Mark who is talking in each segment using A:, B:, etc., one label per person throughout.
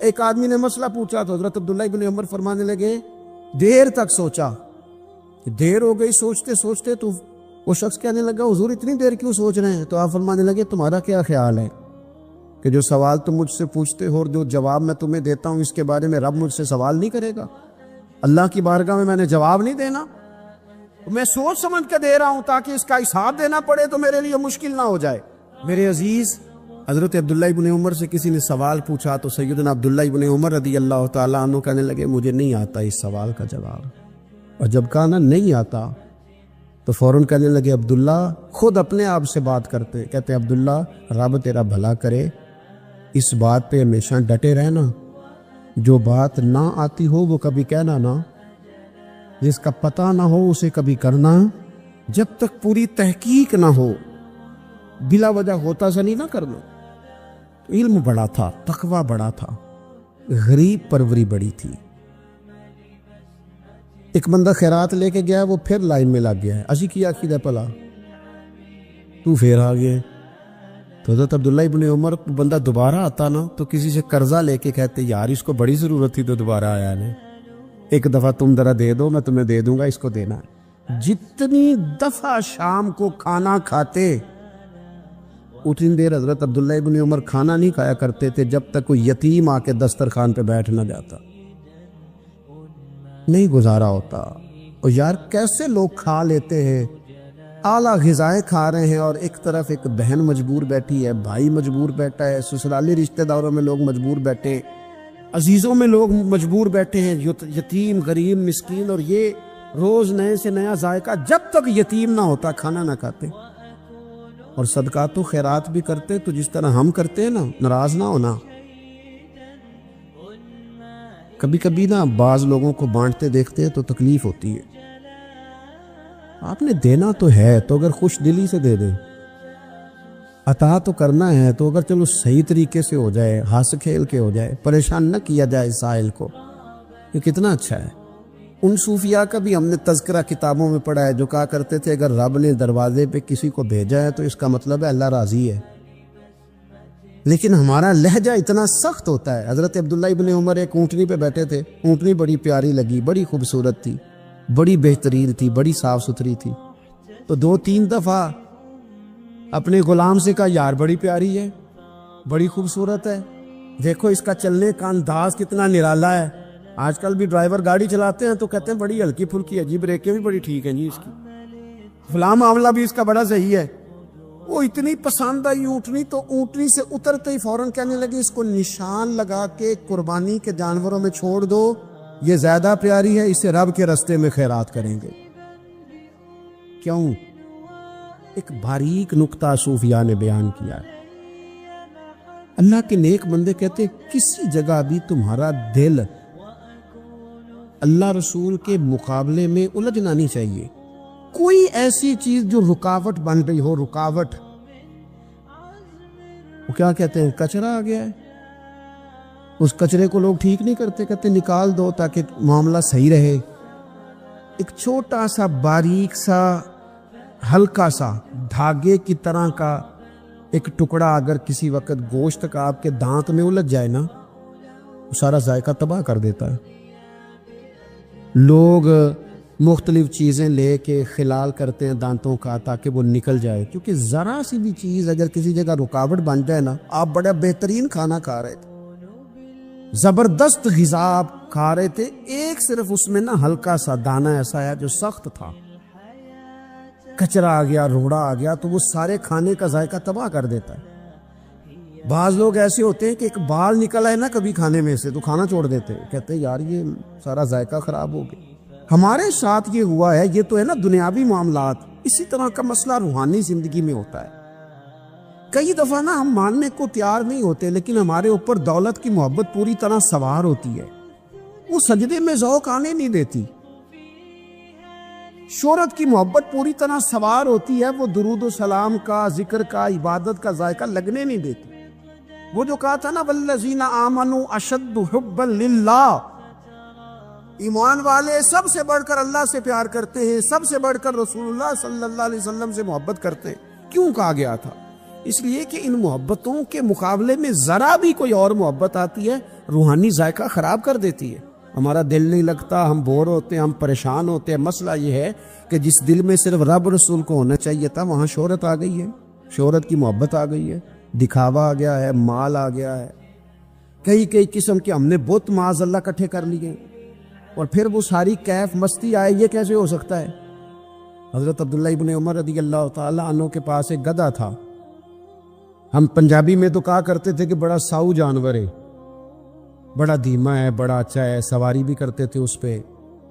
A: ایک آدمی نے مسئلہ پوچھا تو حضرت عبداللہ ابن عمر فرمانے لگے دیر تک سوچا، دیر ہو گئی سوچتے سوچتے، تو وہ شخص کہنے لگا حضور اتنی دیر کیوں سوچ رہے ہیں؟ تو آپ فرمانے لگے تمہارا کیا خیال ہے کہ جو سوال تم مجھ سے پوچھتے ہو اور جو جواب میں تمہیں دیتا ہوں اس کے بارے میں رب مجھ سے سوال نہیں کرے گا؟ اللہ کی بارگاہ میں نے جواب نہیں دینا؟ میں سوچ سمجھ کے دے رہا ہوں تاکہ اس کا حساب دینا پڑے تو میرے لیے مشکل نہ ہو جائے۔ میرے عزیز، حضرت عبداللہ ابن عمر سے کسی نے سوال پوچھا تو سیدنا عبداللہ ابن عمر رضی اللہ تعالیٰ عنہ کہنے لگے مجھے نہیں آتا اس سوال کا جواب، اور جب کہا نا نہیں آتا تو فوراً کہنے لگے عبداللہ، خود اپنے آپ سے بات کرتے، کہتے عبداللہ رب تیرا بھلا کرے، اس بات پہ ہمیشہ ڈٹے رہنا، جو بات نہ آتی ہو وہ کبھی کہنا نہ، جس کا پتہ نہ ہو اسے کبھی کرنا، جب تک پوری تحقیق نہ ہو بلا وجہ ہوتا سا نہیں نہ کرنا۔ علم بڑا تھا، تقوی بڑا تھا، غریب پروری بڑی تھی۔ ایک بندہ خیرات لے کے گیا، وہ پھر لائن میں لگ گیا ہے، اسی کیا عقیدہ پلا تو پھر آ گیا۔ تو حضرت عبداللہ ابن عمر کو بندہ دوبارہ آتا نا تو کسی سے قرضہ لے کے کہتے یار اس کو بڑی ضرورت تھی تو دوبارہ آیا نے، ایک دفعہ تم ذرا دے دو میں تمہیں دے دوں گا، اس کو دینا ہے۔ جتنی دفعہ شام کو کھانا کھاتے اتنی دیر حضرت عبداللہ ابن عمر کھانا نہیں کھایا کرتے تھے جب تک کوئی یتیم آ کے دسترخوان پہ بیٹھ نہ جاتا، نہیں گزارا ہوتا۔ اور یار کیسے لوگ کھا لیتے ہیں، اعلیٰ غذائیں کھا رہے ہیں، اور ایک طرف ایک بہن مجبور بیٹھی ہے، بھائی مجبور بیٹھا ہے، سسرالی رشتہ داروں میں لوگ مجبور بیٹھے ہیں، عزیزوں میں لوگ مجبور بیٹھے ہیں، یتیم غریب مسکین، اور یہ روز نئے سے نیا ذائقہ، جب تک یتیم نہ ہوتا کھانا نہ کھاتے۔ اور صدقات و خیرات بھی کرتے تو جس طرح ہم کرتے ہیں نا، ناراض نہ ہونا۔ کبھی کبھی نا بعض لوگوں کو بانٹتے دیکھتے ہیں تو تکلیف ہوتی ہے، آپ نے دینا تو ہے تو اگر خوش دلی سے دے دیں، عطا تو کرنا ہے تو اگر چلو صحیح طریقے سے ہو جائے، ہنس کھیل کے ہو جائے، پریشان نہ کیا جائے سائل کو، یہ کتنا اچھا ہے۔ ان صوفیاء کا بھی ہم نے تذکرہ کتابوں میں پڑھا ہے جو کہا کرتے تھے اگر رب نے دروازے پہ کسی کو بھیجا ہے تو اس کا مطلب ہے اللہ راضی ہے، لیکن ہمارا لہجہ اتنا سخت ہوتا ہے۔ حضرت عبداللہ ابن عمر ایک اونٹنی پہ بیٹھے تھے، اونٹنی بڑی پیاری لگی، بڑی خوبصورت تھی، بڑی بہترین تھی، بڑی صاف ستھری تھی، تو 2-3 دفعہ اپنے غلام سے کہا یار بڑی پیاری ہے، بڑی خوبصورت ہے، دیکھو اس کا چلنے کا انداز کتنا نرالا ہے۔ آج کل بھی ڈرائیور گاڑی چلاتے ہیں تو کہتے ہیں بڑی ہلکی پھلکی ہے جی، بریکیں بھی بڑی ٹھیک ہیں جی، اس کی فلاں معاملہ بھی اس کا بڑا صحیح ہے۔ وہ اتنی پسند آئی اونٹنی تو اونٹنی سے اترتے ہی فوراً کہنے لگے اس کو نشان لگا کے قربانی کے جانوروں میں چھوڑ دو، یہ زیادہ پیاری ہے، اسے رب کے راستے میں خیرات کریں گے۔ کیوں؟ ایک باریک نقطہ صوفیاء نے بیان کیا ہے۔ اللہ کے نیک بندے کہتے کسی جگہ بھی تمہارا دل اللہ رسول کے مقابلے میں الجھنا نہیں چاہیے، کوئی ایسی چیز جو رکاوٹ بن رہی ہو، رکاوٹ، وہ کیا کہتے ہیں کچرا آ گیا ہے، اس کچرے کو لوگ ٹھیک نہیں کرتے، کہتے نکال دو تاکہ معاملہ صحیح رہے۔ ایک چھوٹا سا باریک سا ہلکا سا دھاگے کی طرح کا ایک ٹکڑا اگر کسی وقت گوشت کا آپ کے دانت میں الجھ جائے نا، وہ سارا ذائقہ تباہ کر دیتا ہے۔ لوگ مختلف چیزیں لے کے خلال کرتے ہیں دانتوں کا تاکہ وہ نکل جائے، کیونکہ ذرا سی بھی چیز اگر کسی جگہ رکاوٹ بن جائے نا، آپ بڑا بہترین کھانا کھا رہے تھے، زبردست غذا آپ کھا رہے تھے، ایک صرف اس میں نا ہلکا سا دانہ ایسا ہے جو سخت تھا، کچرا آ گیا، روڑا آ گیا، تو وہ سارے کھانے کا ذائقہ تباہ کر دیتا ہے۔ بعض لوگ ایسے ہوتے ہیں کہ ایک بال نکل آئے نا کبھی کھانے میں سے تو کھانا چھوڑ دیتے ہیں، کہتے ہیں یار یہ سارا ذائقہ خراب ہو گیا۔ ہمارے ساتھ یہ ہوا ہے، یہ تو ہے نا دنیاوی معاملات، اسی طرح کا مسئلہ روحانی زندگی میں ہوتا ہے۔ کئی دفعہ نا ہم ماننے کو تیار نہیں ہوتے، لیکن ہمارے اوپر دولت کی محبت پوری طرح سوار ہوتی ہے، وہ سجدے میں ذوق آنے نہیں دیتی۔ شہرت کی محبت پوری طرح سوار ہوتی ہے، وہ درود و سلام کا، ذکر کا، عبادت کا ذائقہ لگنے نہیں دیتی۔ وہ جو کہا تھا نا والذین آمنوا اشد حبا للہ، ایمان والے سب سے بڑھ کر اللہ سے پیار کرتے ہیں، سب سے بڑھ کر رسول اللہ صلی اللہ علیہ وسلم سے محبت کرتے ہیں۔ کیوں کہا گیا تھا؟ اس لیے کہ ان محبتوں کے مقابلے میں ذرا بھی کوئی اور محبت آتی ہے روحانی ذائقہ خراب کر دیتی ہے. ہمارا دل نہیں لگتا، ہم بور ہوتے ہیں، ہم پریشان ہوتے ہیں. مسئلہ یہ ہے کہ جس دل میں صرف رب رسول کو ہونا چاہیے تھا وہاں شہرت آ گئی ہے، شہرت کی محبت آ گئی ہے، دکھاوا آ گیا ہے، مال آ گیا ہے، کئی قسم کے ہم نے بت معاذ اللہ اکٹھے کر لیے، اور پھر وہ ساری کیف مستی آئے. یہ کیسے ہو سکتا ہے؟ حضرت عبداللہ ابن عمر رضی اللہ تعالیٰ عنہ کے پاس ایک گدھا تھا. ہم پنجابی میں تو کہا کرتے تھے کہ بڑا ساؤ جانور ہے، بڑا دھیما ہے، بڑا اچھا ہے. سواری بھی کرتے تھے اس پہ،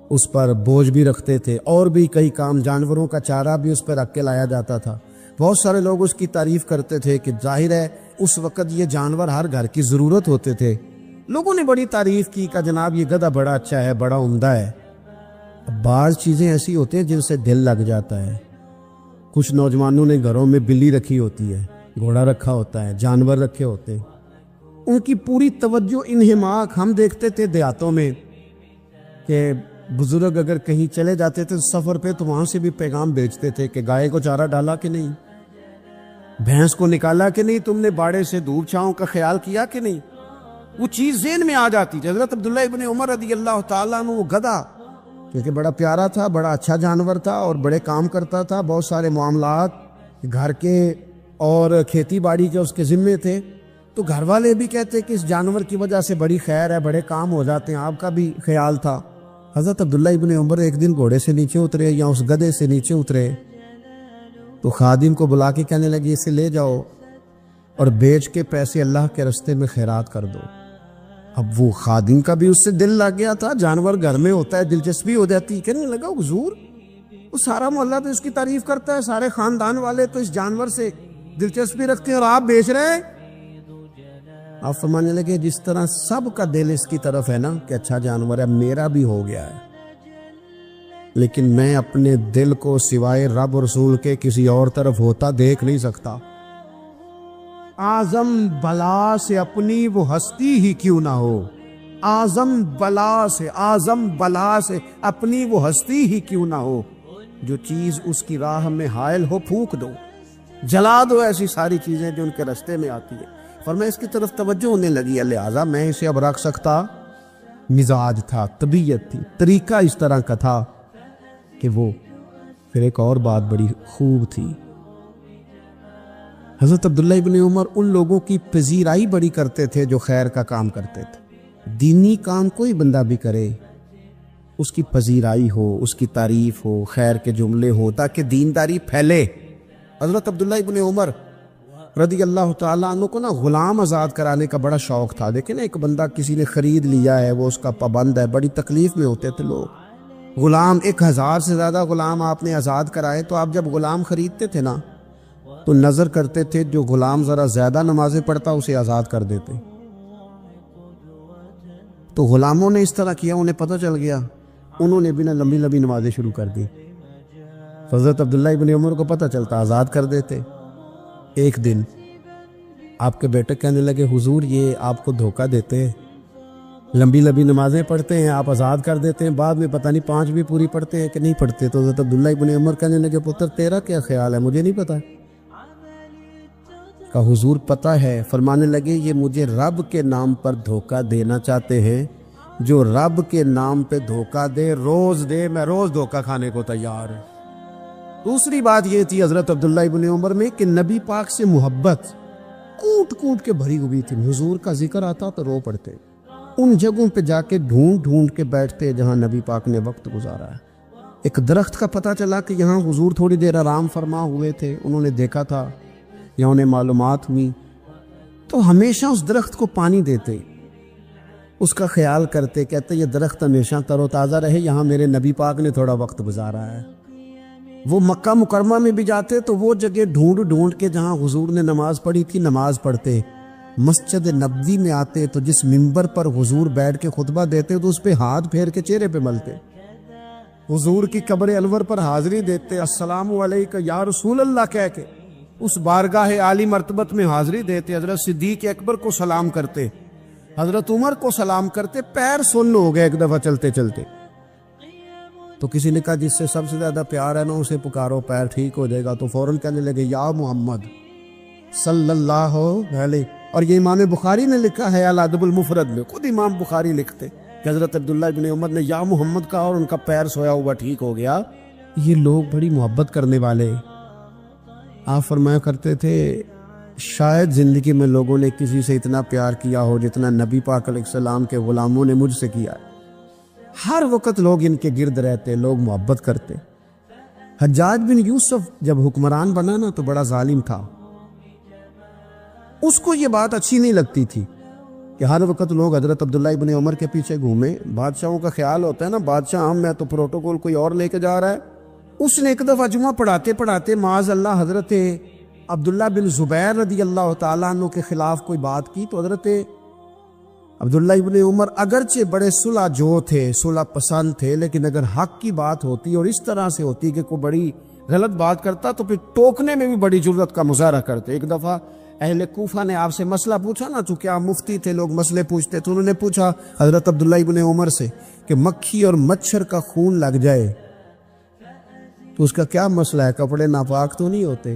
A: اس پر بوجھ بھی رکھتے تھے، اور بھی کئی کام، جانوروں کا چارہ بھی اس پہ رکھ کے لایا جاتا تھا. بہت سارے لوگ اس کی تعریف کرتے تھے کہ ظاہر ہے اس وقت یہ جانور ہر گھر کی ضرورت ہوتے تھے. لوگوں نے بڑی تعریف کی کہ جناب یہ گدھا بڑا اچھا ہے، بڑا عمدہ ہے. بعض چیزیں ایسی ہوتی ہیں جن سے دل لگ جاتا ہے. کچھ نوجوانوں نے گھروں میں بلی رکھی ہوتی ہے، گھوڑا رکھا ہوتا ہے، جانور رکھے ہوتے ہیں. ان کی پوری توجہ انہماک. ہم دیکھتے تھے دیہاتوں میں کہ بزرگ اگر کہیں چلے جاتے تھے سفر پہ تو وہاں سے بھی پیغام بھیجتے تھے کہ گائے کو چارہ ڈالا کہ نہیں، بھینس کو نکالا کہ نہیں، تم نے باڑے سے دھوپ چھاؤں کا خیال کیا کہ نہیں. وہ چیز ذہن میں آ جاتی تھی. حضرت عبداللہ ابن عمر رضی اللہ تعالیٰ عنہ وہ گدھا کیونکہ بڑا پیارا تھا، بڑا اچھا جانور تھا اور بڑے کام کرتا تھا، بہت سارے معاملات گھر کے اور کھیتی باڑی کے اس کے ذمے تھے. تو گھر والے بھی کہتے کہ اس جانور کی وجہ سے بڑی خیر ہے، بڑے کام ہو جاتے ہیں. آپ کا بھی خیال تھا. حضرت عبداللہ ابن عمر ایک دن گھوڑے سے نیچے اترے یا اس گدھے سے نیچے اترے تو خادم کو بلا کے کہنے لگے اسے لے جاؤ اور بیچ کے پیسے اللہ کے راستے میں خیرات کر دو. اب وہ خادم کا بھی اس سے دل لگ گیا تھا، جانور گھر میں ہوتا ہے دلچسپی ہو جاتی. کہنے لگا حضور وہ سارا محلہ تو اس کی تعریف کرتا ہے، سارے خاندان والے تو اس جانور سے دلچسپی رکھتے ہیں اور آپ بیچ رہے ہیں. آپ فرمانے لگے جس طرح سب کا دل اس کی طرف ہے نا کہ اچھا جانور ہے، میرا بھی ہو گیا ہے، لیکن میں اپنے دل کو سوائے رب رسول کے کسی اور طرف ہوتا دیکھ نہیں سکتا. اعظم بلا سے اپنی وہ ہستی ہی کیوں نہ ہو، اعظم بلا سے اپنی وہ ہستی ہی کیوں نہ ہو، جو چیز اس کی راہ میں حائل ہو پھونک دو، جلا دو ایسی ساری چیزیں جو ان کے راستے میں آتی ہیں. فرمایا اس کی طرف توجہ ہونے لگی ہے، لہٰذا میں اسے اب رکھ سکتا. مزاج تھا، طبیعت تھی، طریقہ اس طرح کا تھا کہ وہ. پھر ایک اور بات بڑی خوب تھی، حضرت عبداللہ ابن عمر ان لوگوں کی پذیرائی بڑی کرتے تھے جو خیر کا کام کرتے تھے. دینی کام کوئی بندہ بھی کرے اس کی پذیرائی ہو، اس کی تعریف ہو، خیر کے جملے ہو تاکہ دینداری پھیلے. حضرت عبداللہ ابن عمر رضی اللہ تعالیٰ عنہ کو نا غلام آزاد کرانے کا بڑا شوق تھا. دیکھیں نا ایک بندہ کسی نے خرید لیا ہے، وہ اس کا پابند ہے، بڑی تکلیف میں ہوتے تھے لوگ. غلام 1000 سے زیادہ غلام آپ نے آزاد کرائے تو آپ جب غلام خریدتے تھے نا تو نظر کرتے تھے جو غلام ذرا زیادہ نمازیں پڑھتا اسے آزاد کر دیتے. تو غلاموں نے اس طرح کیا، انہیں پتہ چل گیا، انہوں نے بھی نا لمبی لمبی نمازیں شروع کر دی. حضرت عبداللہ ابن عمر کو پتہ چلتا، آزاد کر دیتے. ایک دن آپ کے بیٹے کہنے لگے حضور یہ آپ کو دھوکہ دیتے ہیں، لمبی لمبی نمازیں پڑھتے ہیں، آپ آزاد کر دیتے ہیں، بعد میں پتہ نہیں 5 بھی پوری پڑھتے ہیں کہ نہیں پڑھتے. تو حضرت عبداللہ ابن عمر کہنے لگے پتر تیرا کیا خیال ہے، مجھے نہیں پتا. کہا حضور پتہ ہے. فرمانے لگے یہ مجھے رب کے نام پر دھوکہ دینا چاہتے ہیں، جو رب کے نام پہ دھوکہ دے روز دے، میں روز دھوکہ کھانے کو تیار ہوں. دوسری بات یہ تھی حضرت عبداللہ ابن عمر میں کہ نبی پاک سے محبت کوٹ کوٹ کے بھری ہوئی تھی. حضور کا ذکر آتا تو رو پڑتے، ان جگہوں پہ جا کے ڈھونڈ ڈھونڈ کے بیٹھتے جہاں نبی پاک نے وقت گزارا ہے. ایک درخت کا پتہ چلا کہ یہاں حضور تھوڑی دیر آرام فرما ہوئے تھے، انہوں نے دیکھا تھا یا انہیں معلومات ہوئی، تو ہمیشہ اس درخت کو پانی دیتے، اس کا خیال کرتے، کہتے یہ درخت ہمیشہ تر و تازہ رہے، یہاں میرے نبی پاک نے تھوڑا وقت گزارا ہے. وہ مکہ مکرمہ میں بھی جاتے تو وہ جگہ ڈھونڈ ڈھونڈ کے جہاں حضور نے نماز پڑھی تھی نماز پڑھتے. مسجد نبوی میں آتے تو جس منبر پر حضور بیٹھ کے خطبہ دیتے تو اس پہ ہاتھ پھیر کے چہرے پہ ملتے. حضور کی قبر انور پر حاضری دیتے، السلام علیکم یا رسول اللہ کہہ کے اس بارگاہ عالی مرتبت میں حاضری دیتے. حضرت صدیق اکبر کو سلام کرتے، حضرت عمر کو سلام کرتے. پیر سن ہو گئے ایک دفعہ چلتے چلتے، تو کسی نے کہا جس سے سب سے زیادہ پیار ہے نا اسے پکارو، پیر ٹھیک ہو جائے گا. تو فوراً کہنے لگے یا محمد. صلی اللہ علیہ. اور یہ امام بخاری نے لکھا ہے الادب المفرد میں، خود امام بخاری لکھتے کہ حضرت عبداللہ ابن عمر نے یا محمد کہا اور ان کا پیر سویا ہوا ٹھیک ہو گیا. یہ لوگ بڑی محبت کرنے والے. آپ فرمایا کرتے تھے شاید زندگی میں لوگوں نے کسی سے اتنا پیار کیا ہو جتنا نبی پاک علیہ السلام کے غلاموں نے مجھ سے کیا. ہر وقت لوگ ان کے گرد رہتے، لوگ محبت کرتے. حجاج بن یوسف جب حکمران بنا نا تو بڑا ظالم تھا. اس کو یہ بات اچھی نہیں لگتی تھی کہ ہر وقت لوگ حضرت عبداللہ ابن عمر کے پیچھے گھومیں. بادشاہوں کا خیال ہوتا ہے نا بادشاہ ہم میں تو پروٹوکول کوئی اور لے کے جا رہا ہے. اس نے ایک دفعہ جمعہ پڑھاتے پڑھاتے معاذ اللہ حضرت عبداللہ بن زبیر رضی اللہ تعالیٰ عنہ کے خلاف کوئی بات کی. تو حضرت عبداللہ ابن عمر اگرچہ بڑے صلح جو تھے، صلح پسند تھے، لیکن اگر حق کی بات ہوتی اور اس طرح سے ہوتی کہ کوئی بڑی غلط بات کرتا تو پھر ٹوکنے میں بھی بڑی جرأت کا مظاہرہ کرتے. ایک دفعہ اہل کوفہ نے آپ سے مسئلہ پوچھا نا، چونکہ آپ مفتی تھے، لوگ مسئلے پوچھتے، تو انہوں نے پوچھا حضرت عبداللہ ابن عمر سے کہ مکھی اور مچھر کا خون لگ جائے تو اس کا کیا مسئلہ ہے، کپڑے ناپاک تو نہیں ہوتے؟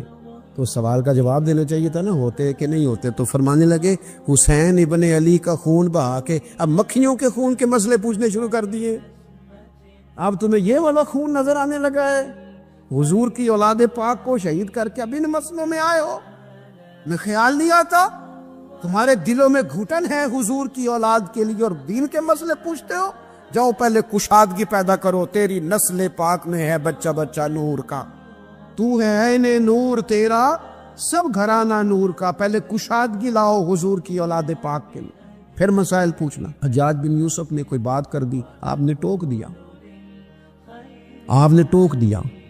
A: تو سوال کا جواب دینا چاہیے تھا نا، ہوتے کہ نہیں ہوتے. تو فرمانے لگے حسین ابن علی کا خون بہا کے اب مکھیوں کے خون کے مسئلے پوچھنے شروع کر دیے. اب تمہیں یہ والا خون نظر آنے لگا ہے؟ حضور کی اولاد پاک کو شہید کر کے اب ان مسئلوں میں آئے ہو؟ میں خیال نہیں آتا تمہارے دلوں میں گھٹن ہے حضور کی اولاد کے لیے اور دین کے مسئلے پوچھتے ہو. جاؤ پہلے کشادگی پیدا کرو، تیری نسل پاک میں ہے بچہ بچہ نور کا، تو ہے عین نور، تیرا سب گھرانہ نور کا. پہلے کشادگی لاؤ حضور کی اولاد پاک کے لیے، پھر مسائل پوچھنا. حجاج بن یوسف نے کوئی بات کر دی، آپ نے ٹوک دیا.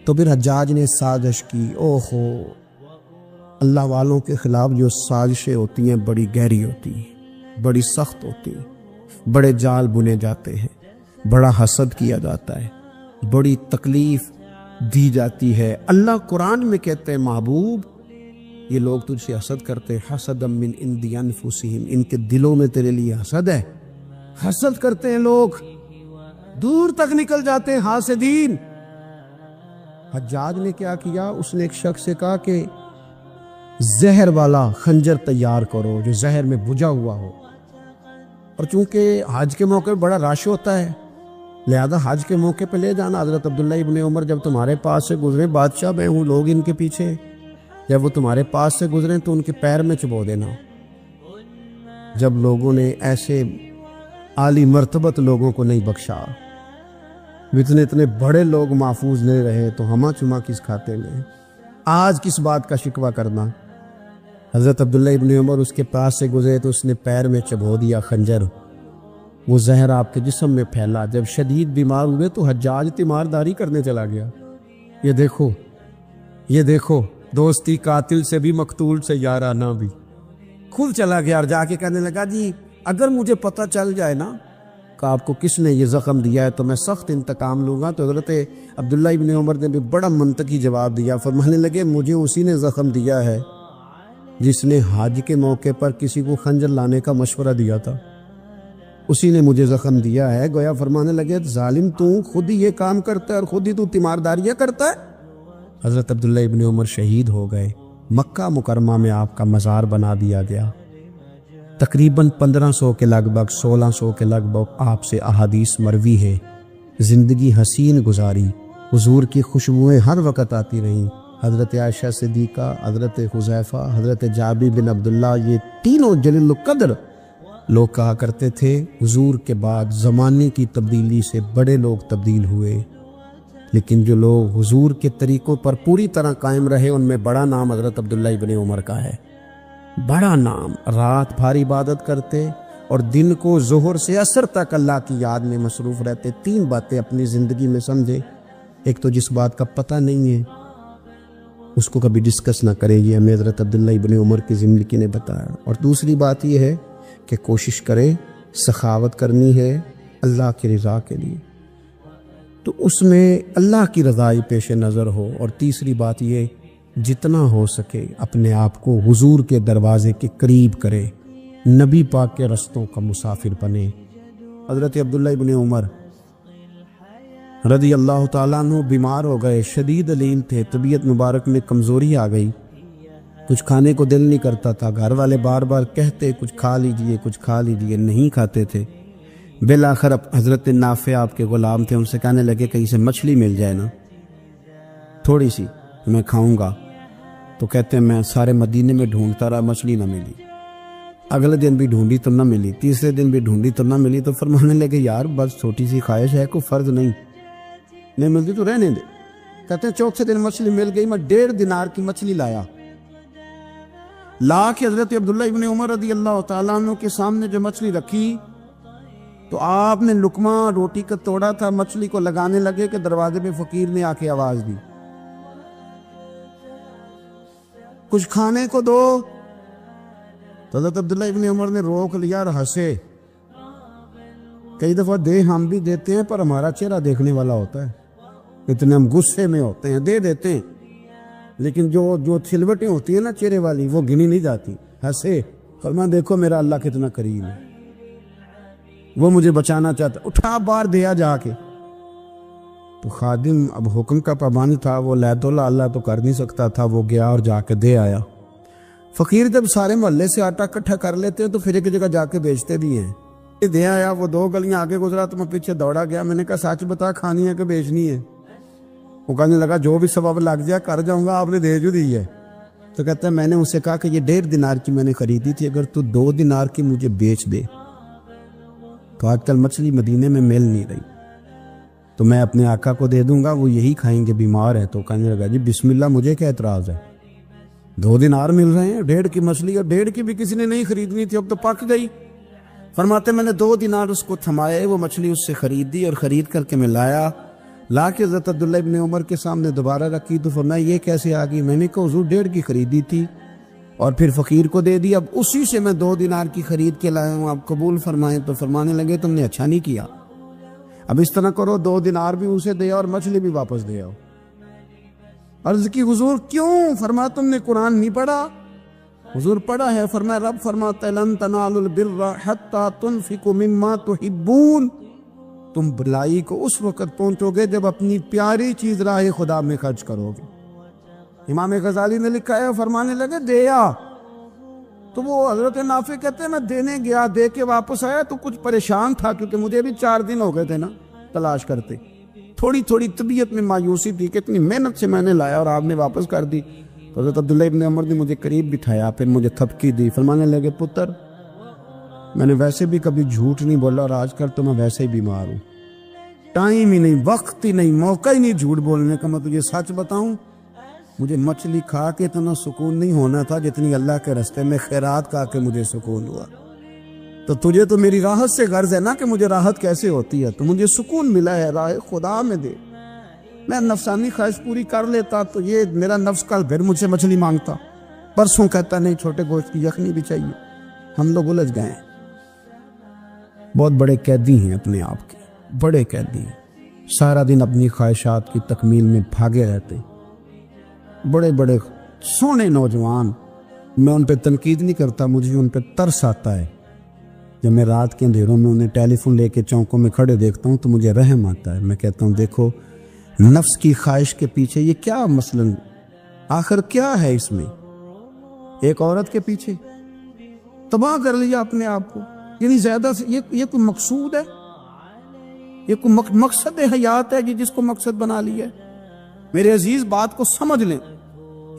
A: تو پھر حجاج نے سازش کی. اوہو، اللہ والوں کے خلاف جو سازشیں ہوتی ہیں بڑی گہری ہوتی ہیں، بڑی سخت ہوتی ہیں، بڑے جال بنے جاتے ہیں، بڑا حسد کیا جاتا ہے، بڑی تکلیف دی جاتی ہے. اللہ قرآن میں کہتے ہیں محبوب یہ لوگ تجھ سے حسد کرتے، حسدا من عند انفسہم، ان کے دلوں میں تیرے لیے حسد ہے. حسد کرتے ہیں لوگ، دور تک نکل جاتے ہیں حاسدین. حجاج نے کیا کیا؟ اس نے ایک شخص سے کہا کہ زہر والا خنجر تیار کرو جو زہر میں بجھا ہوا ہو. اور چونکہ حج کے موقع پہ بڑا رش ہوتا ہے لہذا حج کے موقع پہ لے جانا. حضرت عبداللہ ابن عمر جب تمہارے پاس سے گزرے، بادشاہ میں ہوں، لوگ ان کے پیچھے، جب وہ تمہارے پاس سے گزریں تو ان کے پیر میں چبو دینا. جب لوگوں نے ایسے عالی مرتبت لوگوں کو نہیں بخشا، اتنے بڑے لوگ محفوظ نہیں رہے تو ہما چما کس کھاتے میں. آج کس بات کا شکوہ کرنا. حضرت عبداللہ ابن عمر اس کے پاس سے گزرے تو اس نے پیر میں چبو دیا خنجر. وہ زہر آپ کے جسم میں پھیلا. جب شدید بیمار ہوئے تو حجاج تیمارداری کرنے چلا گیا. یہ دیکھو دوستی قاتل سے بھی مقتول سے یارانہ بھی. خود چلا گیا اور جا کے کہنے لگا جی اگر مجھے پتہ چل جائے نا کہ آپ کو کس نے یہ زخم دیا ہے تو میں سخت انتقام لوں گا. تو حضرت عبداللہ ابن عمر نے بھی بڑا منطقی جواب دیا. فرمانے لگے مجھے اسی نے زخم دیا ہے جس نے حج کے موقع پر کسی کو خنجر لانے کا مشورہ دیا تھا، اسی نے مجھے زخم دیا ہے. گویا فرمانے لگے ظالم تو خود ہی یہ کام کرتا ہے اور خود ہی تو تیمارداریاں کرتا ہے. حضرت عبداللہ ابن عمر شہید ہو گئے. مکہ مکرمہ میں آپ کا مزار بنا دیا گیا. تقریباً 1500 کے لگ بھگ 1600 کے لگ بھگ آپ سے احادیث مروی ہے. زندگی حسین گزاری، حضور کی خوشبوئیں ہر وقت آتی رہیں. حضرت عائشہ صدیقہ، حضرت حذیفہ، حضرت جابر بن عبداللہ، یہ تینوں جلیل القدر لوگ کہا کرتے تھے حضور کے بعد زمانے کی تبدیلی سے بڑے لوگ تبدیل ہوئے، لیکن جو لوگ حضور کے طریقوں پر پوری طرح قائم رہے ان میں بڑا نام حضرت عبداللہ ابن عمر کا ہے. بڑا نام. رات بھر عبادت کرتے اور دن کو ظہر سے عصر تک اللہ کی یاد میں مصروف رہتے. 3 باتیں اپنی زندگی میں سمجھے. ایک تو جس بات کا پتہ نہیں ہے اس کو کبھی ڈسکس نہ کرے، یہ ہمیں حضرت عبداللہ ابن عمر کی زندگی نے بتایا. اور دوسری بات یہ ہے کہ کوشش کرے، سخاوت کرنی ہے اللہ کی رضا کے لیے تو اس میں اللہ کی رضا ہی پیش نظر ہو. اور تیسری بات یہ جتنا ہو سکے اپنے آپ کو حضور کے دروازے کے قریب کرے، نبی پاک کے رستوں کا مسافر بنے. حضرت عبداللہ ابن عمر رضی اللہ تعالیٰ عنہ بیمار ہو گئے، شدید علیم تھے، طبیعت مبارک میں کمزوری آ گئی. کچھ کھانے کو دل نہیں کرتا تھا، گھر والے بار بار کہتے کچھ کھا لیجئے کچھ کھا لیجئے، نہیں کھاتے تھے۔ بالآخر حضرت نافع آپ کے غلام تھے، ان سے کہنے لگے کہیں سے مچھلی مل جائے نا تھوڑی سی میں کھاؤں گا، تو کہتے ہیں میں سارے مدینے میں ڈھونڈتا رہا، مچھلی نہ ملی، اگلے دن بھی ڈھونڈی تو نہ ملی، تیسرے دن بھی ڈھونڈی تو نہ ملی، تو فرمانے لگے یار بس چھوٹی سی خواہش ہے، کوئی فرض نہیں ملتی تو رہنے دے۔ کہتے ہیں چوتھے دن مچھلی مل گئی، میں 1.5 دینار کی مچھلی لایا، لا کے حضرت عبداللہ ابن عمر رضی اللہ تعالیٰ عنہ کے سامنے جو مچھلی رکھی تو آپ نے لقمہ روٹی کا توڑا تھا، مچھلی کو لگانے لگے کہ دروازے پہ فقیر نے آ کے آواز دی کچھ کھانے کو دو، تو حضرت عبداللہ ابن عمر نے روک لیا اور ہنسے۔ کئی دفعہ دے ہم بھی دیتے ہیں پر ہمارا چہرہ دیکھنے والا ہوتا ہے، اتنے ہم غصے میں ہوتے ہیں دے دیتے ہیں، لیکن جو چھلوٹیں ہوتی ہیں نا چہرے والی وہ گنی نہیں جاتی۔ ہنسے، فرمایا دیکھو میرا اللہ کتنا کریم ہے، وہ مجھے بچانا چاہتا، اٹھا بار دیا جا کے۔ تو خادم اب حکم کا پابند تھا، وہ لے تو اللہ تو کر نہیں سکتا تھا، وہ گیا اور جا کے دے آیا۔ فقیر جب سارے محلے سے آٹا اکٹھا کر لیتے ہیں تو پھر ایک جگہ جا کے بیچتے بھی ہیں۔ دے آیا، وہ 2 گلیاں آگے گزرا تو میں پیچھے دوڑا گیا، میں نے کہا سچ بتا کھانی ہے کہ بیچنی ہے؟ وہ کہنے لگا جو بھی سبب لگ جائے کر جاؤں گا، آپ نے دے جو دی ہے۔ تو کہتا ہے میں نے اس سے کہا کہ یہ 1.5 دینار کی میں نے خریدی تھی، اگر تو 2 دینار کی مجھے بیچ دے تو آج کل مچھلی مدینے میں مل نہیں رہی، تو میں اپنے آقا کو دے دوں گا، وہ یہی کھائیں گے، بیمار ہے۔ تو کہنے لگا جی بسم اللہ، مجھے کیا اعتراض ہے، 2 دینار مل رہے ہیں، 1.5 کی مچھلی، اور 1.5 کی بھی کسی نے نہیں خریدنی تھی، اب تو پک گئی۔ فرماتے میں نے 2 دینار اس کو تھمائے، وہ مچھلی اس سے خرید دی، اور خرید کر کے میں لا کے حضرت عبداللہ ابن عمر کے سامنے دوبارہ رکھی، تو فرمایا یہ کیسے آ گئی؟ میں نے کہا حضور 1.5 کی خریدی تھی اور پھر فقیر کو دے دی، اب اسی سے میں 2 دینار کی خرید کے لایا ہوں، آپ قبول فرمائیں۔ تو فرمانے لگے تم نے اچھا نہیں کیا، اب اس طرح کرو 2 دینار بھی اسے دے اور مچھلی بھی واپس دے آؤ۔ عرض کی حضور کیوں؟ فرمایا تم نے قرآن نہیں پڑھا؟ حضور پڑھا ہے، فرمایا رب فرماتا ہے لن تنالوا البر حتی تنفقوا مما تحبون، تم بھلائی کو اس وقت پہنچو گے جب اپنی پیاری چیز راہ خدا میں خرچ کرو گے۔ امام غزالی نے لکھا ہے، فرمانے لگے دے آ، تو وہ حضرت نافع کہتے ہیں میں دینے گیا، دے کے واپس آیا تو کچھ پریشان تھا، کیونکہ مجھے بھی 4 دن ہو گئے تھے نا تلاش کرتے، تھوڑی طبیعت میں مایوسی تھی کہ اتنی محنت سے میں نے لایا اور آپ نے واپس کر دی۔ تو حضرت عبداللہ ابن عمر نے مجھے قریب بٹھایا، پھر مجھے تھپکی دی، فرمانے لگے پتر میں نے ویسے بھی کبھی جھوٹ نہیں بولا، اور آج کل تو میں ویسے ہی بیمار ہوں، ٹائم ہی نہیں، وقت ہی نہیں، موقع ہی نہیں جھوٹ بولنے کا۔ میں تجھے سچ بتاؤں، مجھے مچھلی کھا کے اتنا سکون نہیں ہونا تھا جتنی اللہ کے راستے میں خیرات کھا کے مجھے سکون ہوا۔ تو تجھے تو میری راحت سے غرض ہے نا کہ مجھے راحت کیسے ہوتی ہے، تو مجھے سکون ملا ہے راہ خدا میں دے، میں نفسانی خواہش پوری کر لیتا تو یہ میرا نفس کل پھر مجھ سے مچھلی مانگتا، پرسوں کہتا نہیں چھوٹے گوشت کی یخنی بھی چاہیے۔ ہم لوگ الجھ گئے ہیں، بہت بڑے قیدی ہیں اپنے آپ کے، بڑے قیدی ہیں، سارا دن اپنی خواہشات کی تکمیل میں بھاگے رہتے، بڑے بڑے سونے نوجوان۔ میں ان پہ تنقید نہیں کرتا، مجھے ان پہ ترس آتا ہے، جب میں رات کے اندھیروں میں انہیں ٹیلی فون لے کے چوکوں میں کھڑے دیکھتا ہوں تو مجھے رحم آتا ہے۔ میں کہتا ہوں دیکھو نفس کی خواہش کے پیچھے یہ کیا مثلاً آخر کیا ہے اس میں، ایک عورت کے پیچھے تباہ کر لیا اپنے آپ کو، یعنی زیادہ سے یہ کوئی مقصود ہے، یہ کوئی مقصد حیات ہے جس کو مقصد بنا لیا ہے؟ میرے عزیز بات کو سمجھ لیں،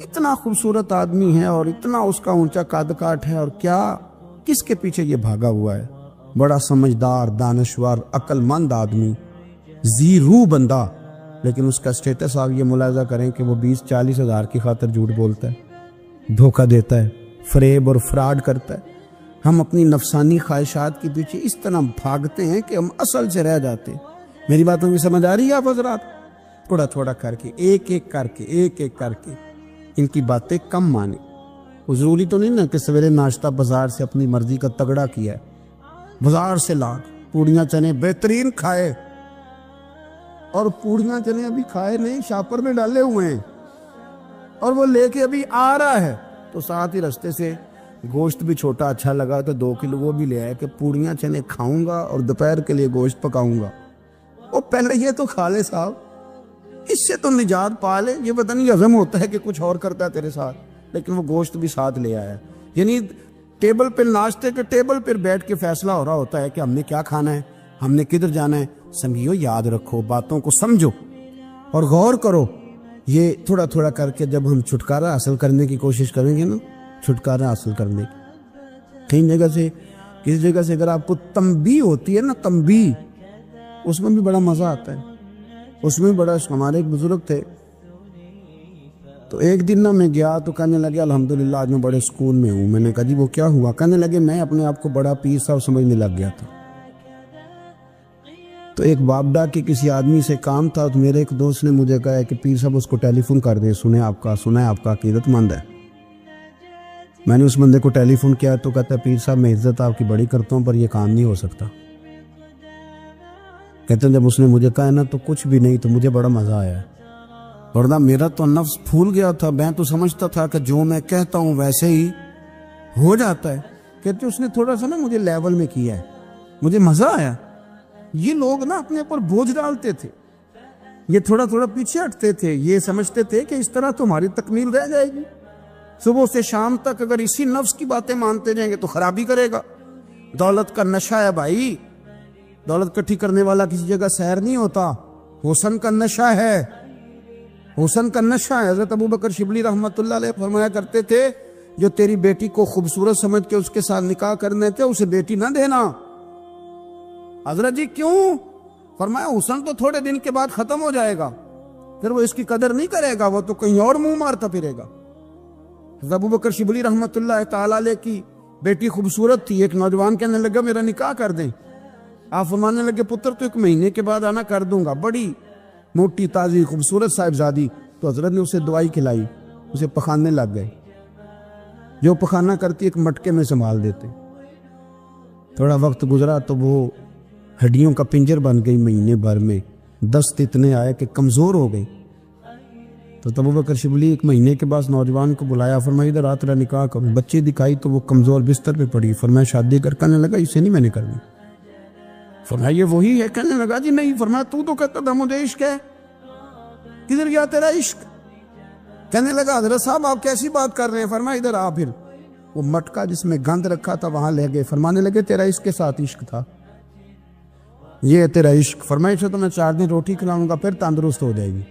A: اتنا خوبصورت آدمی ہے اور اتنا اس کا اونچا قد کاٹ ہے، اور کیا کس کے پیچھے یہ بھاگا ہوا ہے؟ بڑا سمجھدار، دانشور، عقل مند آدمی، ذی روح بندہ، لیکن اس کا سٹیٹس آپ یہ ملاحظہ کریں کہ وہ 20-40 ہزار کی خاطر جھوٹ بولتا ہے، دھوکہ دیتا ہے، فریب اور فراڈ کرتا ہے۔ ہم اپنی نفسانی خواہشات کے پیچھے اس طرح بھاگتے ہیں کہ ہم اصل سے رہ جاتے ہیں۔ میری باتوں میں سمجھ آ رہی ہے آپ حضرات؟ تھوڑا تھوڑا کر کے، ایک ایک کر کے ان کی باتیں کم مانیں۔ ضروری تو نہیں نا کہ سویرے ناشتہ بازار سے اپنی مرضی کا تگڑا کیا ہے، بازار سے لا پوڑیاں چنے بہترین کھائے، اور پوڑیاں چنے ابھی کھائے نہیں، شاپر میں ڈالے ہوئے ہیں، اور وہ لے کے ابھی آ رہا ہے، تو ساتھ ہی رستے سے گوشت بھی چھوٹا اچھا لگا تو 2 کلو وہ بھی لے آئے کہ پوڑیاں چنے کھاؤں گا اور دوپہر کے لیے گوشت پکاؤں گا۔ وہ پہلے یہ تو کھا لے صاحب، اس سے تو نجات پا لے، یہ پتہ نہیں ہضم ہوتا ہے کہ کچھ اور کرتا ہے تیرے ساتھ۔ لیکن وہ گوشت بھی ساتھ لے آیا. یعنی ٹیبل پہ، ناشتے کے ٹیبل پر بیٹھ کے فیصلہ ہو رہا ہوتا ہے کہ ہم نے کیا کھانا ہے، ہم نے کدھر جانا ہے. سنگیو یاد رکھو، باتوں کو سمجھو اور غور کرو. یہ تھوڑا تھوڑا کر کے جب ہم چھٹکارا حاصل کرنے کی کوشش کریں گے نا، چھٹکارا حاصل کرنے کی، کہیں جگہ سے، کسی جگہ سے اگر آپ کو تنبیہ ہوتی ہے نا، تنبیہ، اس میں بھی بڑا مزہ آتا ہے. اس میں بڑا، ہمارے ایک بزرگ تھے تو ایک دن نا میں گیا تو کہنے لگے الحمدللہ آج میں بڑے سکون میں ہوں. میں نے کہا جی وہ کیا ہوا؟ کہنے لگے میں اپنے آپ کو بڑا پیر صاحب سمجھنے لگ گیا تھا. تو ایک بابڈا کے کسی آدمی سے کام تھا تو میرے ایک دوست نے مجھے کہا کہ پیر صاحب اس کو ٹیلی فون کر دیں، سنا ہے آپ کا عقیدت مند ہے. میں نے اس بندے کو ٹیلی فون کیا تو کہتا ہے پیر صاحب میں عزت آپ کی بڑی کرتا ہوں پر یہ کام نہیں ہو سکتا. کہتے ہیں جب اس نے مجھے کہا نا تو کچھ بھی نہیں، تو مجھے بڑا مزہ آیا، ورنہ میرا تو نفس پھول گیا تھا. میں تو سمجھتا تھا کہ جو میں کہتا ہوں ویسے ہی ہو جاتا ہے. کہتے اس نے تھوڑا سا نا مجھے لیول میں کیا ہے، مجھے مزہ آیا. یہ لوگ نا اپنے اوپر بوجھ ڈالتے تھے، یہ تھوڑا تھوڑا پیچھے ہٹتے تھے، یہ سمجھتے تھے کہ اس طرح تمہاری تکمیل رہ جائے گی. صبح سے شام تک اگر اسی نفس کی باتیں مانتے جائیں گے تو خرابی کرے گا. دولت کا نشہ ہے بھائی، دولت کٹھی کرنے والا کسی جگہ سیر نہیں ہوتا. حسن کا نشہ ہے، حسن کا نشہ ہے. حضرت ابو بکر شبلی رحمت اللہ علیہ فرمایا کرتے تھے جو تیری بیٹی کو خوبصورت سمجھ کے اس کے ساتھ نکاح کرنے تھے اسے بیٹی نہ دینا. حضرت جی کیوں؟ فرمایا حسن تو تھوڑے دن کے بعد ختم ہو جائے گا، پھر وہ اس کی قدر نہیں کرے گا، وہ تو کہیں اور منہ مارتا پھرے گا. حضرت ابو بکر شبلی رحمت اللہ تعالی علیہ کی بیٹی خوبصورت تھی. ایک نوجوان کہنے لگا میرا نکاح کر دیں. آپ فرمانے لگے پتر تو 1 مہینے کے بعد آنا کر دوں گا. بڑی موٹی تازی خوبصورت صاحبزادی. تو حضرت نے اسے دوائی کھلائی، اسے پخانے لگ گئے. جو پخانہ کرتی ایک مٹکے میں سنبھال دیتے. تھوڑا وقت گزرا تو وہ ہڈیوں کا پنجر بن گئی. مہینے بھر میں دست اتنے آئے کہ کمزور ہو گئی. تو ابو بکر شبلی 1 مہینے کے بعد نوجوان کو بلایا، فرمایا ادھر آ تیرا نکاح کروں. بچی دکھائی تو وہ کمزور بستر پہ پڑی. فرمایا شادی کرنے لگا اسے نہیں میں نے کرنی. فرمایا یہ وہی ہے؟ کہنے لگا جی نہیں. فرمایا تو کہتا تھا مجھے عشق ہے، کدھر گیا تیرا عشق؟ کہنے لگا حضرت صاحب آپ کیسی بات کر رہے ہیں؟ فرمایا ادھر آ. پھر وہ مٹکا جس میں گند رکھا تھا وہاں لے گئے. فرمانے لگے تیرا اس کے ساتھ عشق تھا، یہ ہے تیرا عشق. فرمایا اسے تو میں 4 دن روٹی کھلاؤں گا پھر تندرست ہو جائے گی،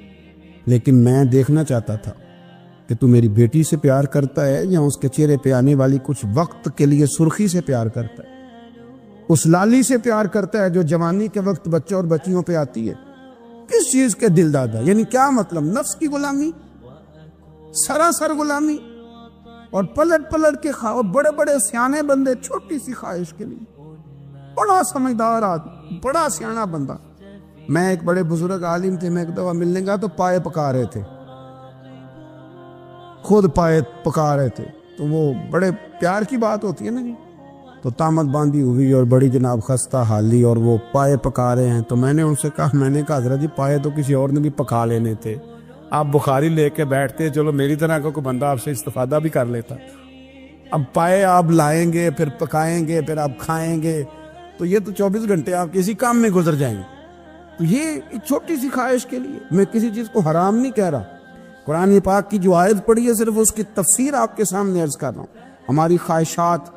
A: لیکن میں دیکھنا چاہتا تھا کہ تو میری بیٹی سے پیار کرتا ہے یا اس کے چہرے پہ آنے والی کچھ وقت کے لیے سرخی سے پیار کرتا ہے، اس لالی سے پیار کرتا ہے جو جوانی کے وقت بچوں اور بچیوں پہ آتی ہے. کس چیز کے دل دادا؟ یعنی کیا مطلب؟ نفس کی غلامی، سراسر غلامی. اور پلٹ پلٹ کے بڑے بڑے سیانے بندے چھوٹی سی خواہش کے لیے. بڑا سمجھدار آدمی، بڑا سیانا بندہ. میں ایک بڑے بزرگ عالم تھے، میں ایک دفعہ ملنے گا تو پائے پکا رہے تھے، خود پائے پکا رہے تھے. تو وہ بڑے پیار کی بات ہوتی ہے نا جی. تو تامت باندھی ہوئی اور بڑی جناب خستہ حالی اور وہ پائے پکا رہے ہیں. تو میں نے ان سے کہا حضرت جی پائے تو کسی اور نے بھی پکا لینے تھے، آپ بخاری لے کے بیٹھتے، چلو میری طرح کا کوئی بندہ آپ سے استفادہ بھی کر لیتا. اب پائے آپ لائیں گے، پھر پکائیں گے، پھر آپ کھائیں گے، تو یہ تو 24 گھنٹے آپ کسی کام میں گزر جائیں گے. تو یہ چھوٹی سی خواہش کے لیے میں کسی چیز کو حرام نہیں کہہ رہا. قرآن پاک کی جو آیت پڑھی ہے صرف اس کی تفسیر آپ کے سامنے عرض کر رہا ہوں. ہماری خواہشات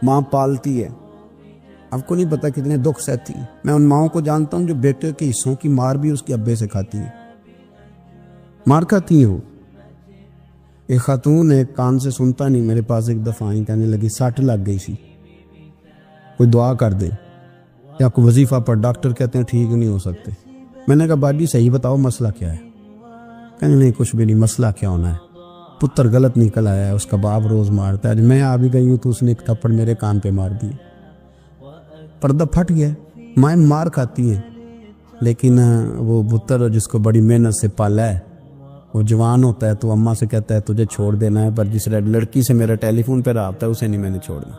A: ماں پالتی ہے، آپ کو نہیں پتا کتنے دکھ سہتی ہیں. میں ان ماؤں کو جانتا ہوں جو بیٹے کے حصوں کی مار بھی اس کے ابے سے کھاتی ہیں، مار کھاتی ہیں وہ. ایک خاتون ایک کان سے سنتا نہیں، میرے پاس ایک دفعہ آئی، کہنے لگی 60 لگ گئی سی، کوئی دعا کر دے یا کوئی وظیفہ پر، ڈاکٹر کہتے ہیں ٹھیک نہیں ہو سکتے. میں نے کہا باجی صحیح بتاؤ مسئلہ کیا ہے؟ کہنے نہیں کچھ بھی نہیں. مسئلہ کیا ہونا ہے؟ پتر غلط نکل آیا ہے، اس کا باپ روز مارتا ہے. میں آ بھی گئی ہوں تو اس نے ایک تھپڑ میرے کان پہ مار دی، پردہ پھٹ گیا. مائیں مار کھاتی ہیں لیکن وہ پتر جس کو بڑی محنت سے پالا ہے وہ جوان ہوتا ہے تو اماں سے کہتا ہے تجھے چھوڑ دینا ہے، پر جس لڑکی سے میرا ٹیلی فون پہ رابطہ ہے اسے نہیں میں نے چھوڑنا،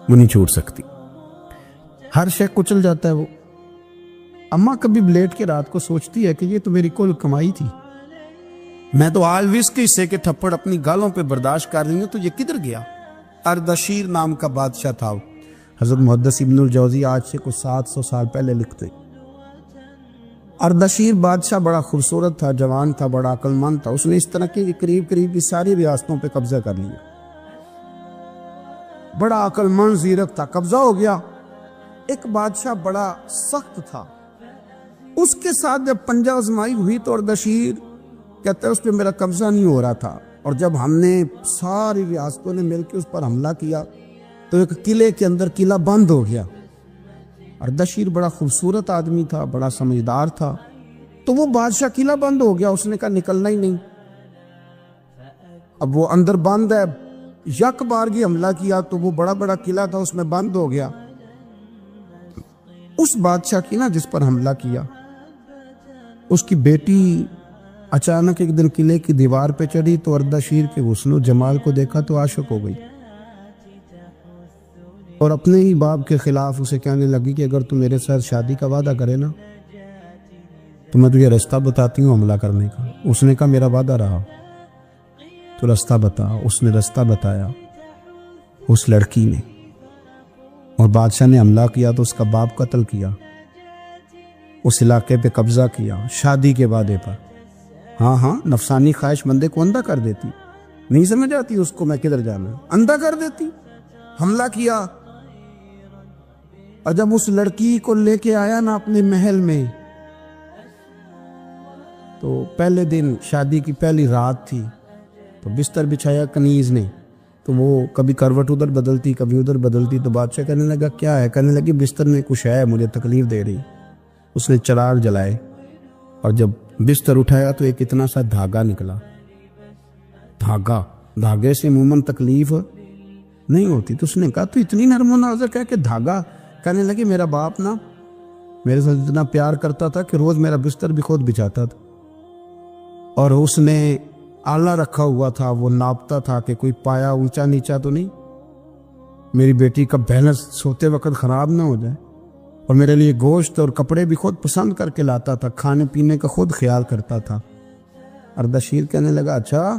A: وہ نہیں چھوڑ سکتی. ہر شے کچل جاتا ہے وہ. اماں کبھی بلیٹ کے رات کو سوچتی ہے کہ یہ تو میری کل کمائی تھی، میں تو آلویز کے حصے کے تھپڑ اپنی گالوں پہ برداشت کر رہی ہوں، تو یہ کدھر گیا؟ اردشیر نام کا بادشاہ تھا. حضرت محدث ابن الجوزی آج سے کچھ 700 سال پہلے لکھتے اردشیر بادشاہ بڑا خوبصورت تھا، جوان تھا، بڑا عقل مند تھا. اس نے اس طرح کی قریب کی ساری ریاستوں پہ قبضہ کر لیا. بڑا عقل مند زیرک تھا، قبضہ ہو گیا. ایک بادشاہ بڑا سخت تھا، اس کے ساتھ جب پنجہ آزمائی ہوئی تو اردشیر کہتا ہے اس پہ میرا قبضہ نہیں ہو رہا تھا. اور جب ہم نے ساری ریاستوں نے مل کے اس پر حملہ کیا تو ایک قلعے کے اندر قلعہ بند ہو گیا. اردشیر بڑا خوبصورت آدمی تھا، بڑا سمجھدار تھا، تو وہ بادشاہ قلعہ بند ہو گیا. اس نے کہا نکلنا ہی نہیں. اب وہ اندر بند ہے، یک بارگی حملہ کیا تو وہ بڑا بڑا قلعہ تھا اس میں بند ہو گیا. اس بادشاہ کی نا جس پر حملہ کیا، اس کی بیٹی اچانک ایک دن قلعے کی دیوار پہ چڑھی تو اردشیر کے حسن و جمال کو دیکھا تو عاشق ہو گئی، اور اپنے ہی باپ کے خلاف اسے کہنے لگی کہ اگر تو میرے ساتھ شادی کا وعدہ کرے نا تو میں تجھے رستہ بتاتی ہوں حملہ کرنے کا. اس نے کہا میرا وعدہ رہا، تو رستہ بتا. اس نے رستہ بتایا اس لڑکی نے، اور بادشاہ نے حملہ کیا تو اس کا باپ قتل کیا، اس علاقے پہ قبضہ کیا شادی کے وعدے پر. ہاں نفسانی خواہش بندے کو اندھا کر دیتی، نہیں سمجھ آتی اس کو میں کدھر جانا، اندھا کر دیتی. حملہ کیا، اور جب اس لڑکی کو لے کے آیا نا اپنے محل میں، تو پہلے دن شادی کی پہلی رات تھی، تو بستر بچھایا کنیز نے، تو وہ کبھی کروٹ ادھر بدلتی کبھی ادھر بدلتی. تو بادشاہ کہنے لگا کیا ہے؟ کہنے لگی بستر میں کچھ ہے، مجھے تکلیف دے رہی. اس نے چراغ جلائے اور جب بستر اٹھایا تو ایک اتنا سا دھاگا نکلا. دھاگے سے عموماً تکلیف نہیں ہوتی. تو اس نے کہا تو اتنی نرم و نازک ہے کہ دھاگا. کہنے لگی میرا باپ نا میرے ساتھ اتنا پیار کرتا تھا کہ روز میرا بستر بھی خود بچھاتا تھا، اور اس نے آلہ رکھا ہوا تھا، وہ ناپتا تھا کہ کوئی پایا اونچا نیچا تو نہیں، میری بیٹی کا بیلنس سوتے وقت خراب نہ ہو جائے. اور میرے لیے گوشت اور کپڑے بھی خود پسند کر کے لاتا تھا، کھانے پینے کا خود خیال کرتا تھا. اردشیر کہنے لگا اچھا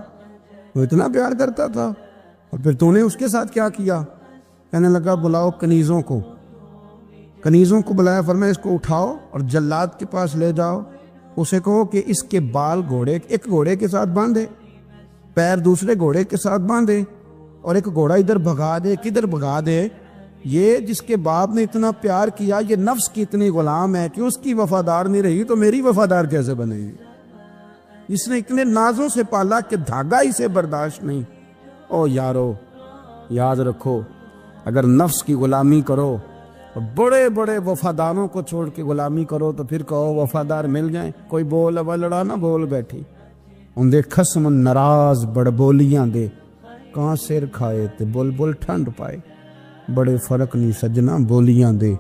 A: وہ اتنا پیار کرتا تھا، اور پھر تو نے اس کے ساتھ کیا کیا؟ کہنے لگا بلاؤ کنیزوں کو بلایا، فرمایا اس کو اٹھاؤ اور جلاد کے پاس لے جاؤ. اسے کہو کہ اس کے بال ایک گھوڑے کے ساتھ باندھے، پیر دوسرے گھوڑے کے ساتھ باندھے، اور ایک گھوڑا ادھر بھگا دے کدھر بھگا دے. یہ جس کے باپ نے اتنا پیار کیا، یہ نفس کی اتنی غلام ہے کہ اس کی وفادار نہیں رہی تو میری وفادار کیسے بنے گی؟ اس نے اتنے نازوں سے پالا کہ دھاگا اسے برداشت نہیں. او یارو یاد رکھو، اگر نفس کی غلامی کرو اور بڑے بڑے وفاداروں کو چھوڑ کے غلامی کرو تو پھر کہو وفادار مل جائیں. کوئی بول اب لڑا نہ بول بیٹھی، ان دے خصم ناراض بڑ بولیاں دے، کہاں سر کھائے تے بلبل ٹھنڈ پائے. بڑے فرق نہیں سجنا بولیاں دے،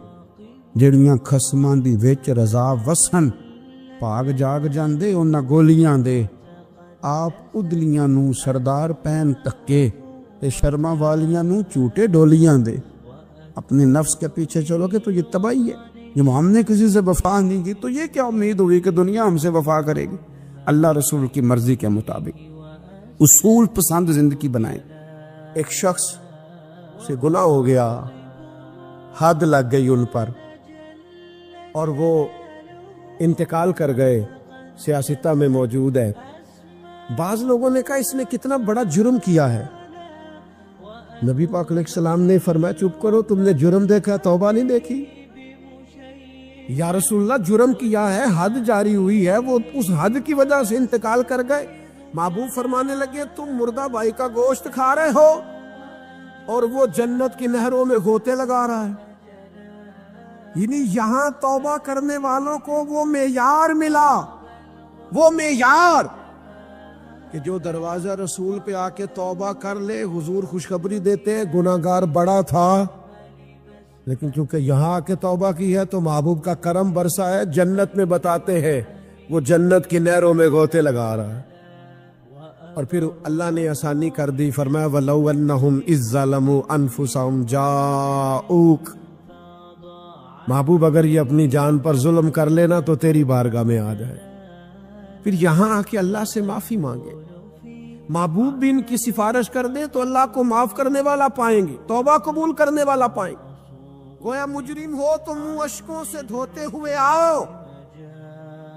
A: جڑیاں خصماں دی وچ رضا وسن، پاگ جاگ جاندے انہاں گولیاں دے. آپ ادلیاں نو سردار پین تکے تے شرما والیاں نو چوٹے ڈولیاں دے. اپنے نفس کے پیچھے چلو گے تو یہ تباہی ہے. جب ہم نے کسی سے وفا نہیں کی تو یہ کیا امید ہوئی کہ دنیا ہم سے وفا کرے گی؟ اللہ رسول کی مرضی کے مطابق اصول پسند زندگی بنائیں. ایک شخص سے گناہ ہو گیا، حد لگ گئی ان پر، اور وہ انتقال کر گئے، سیاستہ میں موجود ہے. بعض لوگوں نے کہا اس نے کتنا بڑا جرم کیا ہے. نبی پاک علیہ السلام نے فرمایا چپ کرو، تم نے جرم دیکھا توبہ نہیں دیکھی. یا رسول اللہ جرم کیا ہے، حد جاری ہوئی ہے، وہ اس حد کی وجہ سے انتقال کر گئے. محبوب فرمانے لگے تم مردہ بھائی کا گوشت کھا رہے ہو اور وہ جنت کی نہروں میں غوطے لگا رہا ہے. یعنی یہاں توبہ کرنے والوں کو وہ معیار ملا، وہ معیار کہ جو دروازہ رسول پہ آ کے توبہ کر لے، حضور خوشخبری دیتے گناہگار بڑا تھا، لیکن چونکہ یہاں آ کے توبہ کی ہے تو محبوب کا کرم برسا ہے، جنت میں بتاتے ہیں وہ جنت کی نہروں میں غوطے لگا رہا ہے. اور پھر اللہ نے آسانی کر دی، فرمایا وَلَوْ أَنَّهُمْ إِذْ ظَلَمُوا أَنفُسَهُمْ جَاءُوكَ، محبوب اگر یہ اپنی جان پر ظلم کر لینا تو تیری بارگاہ میں آ جائے، پھر یہاں آ کے اللہ سے معافی مانگے. محبوب بھی ان کی سفارش کر دے تو اللہ کو معاف کرنے والا پائیں گے، توبہ قبول کرنے والا پائیں گے. گویا مجرم ہو تو منہ اشکوں سے دھوتے ہوئے آؤ،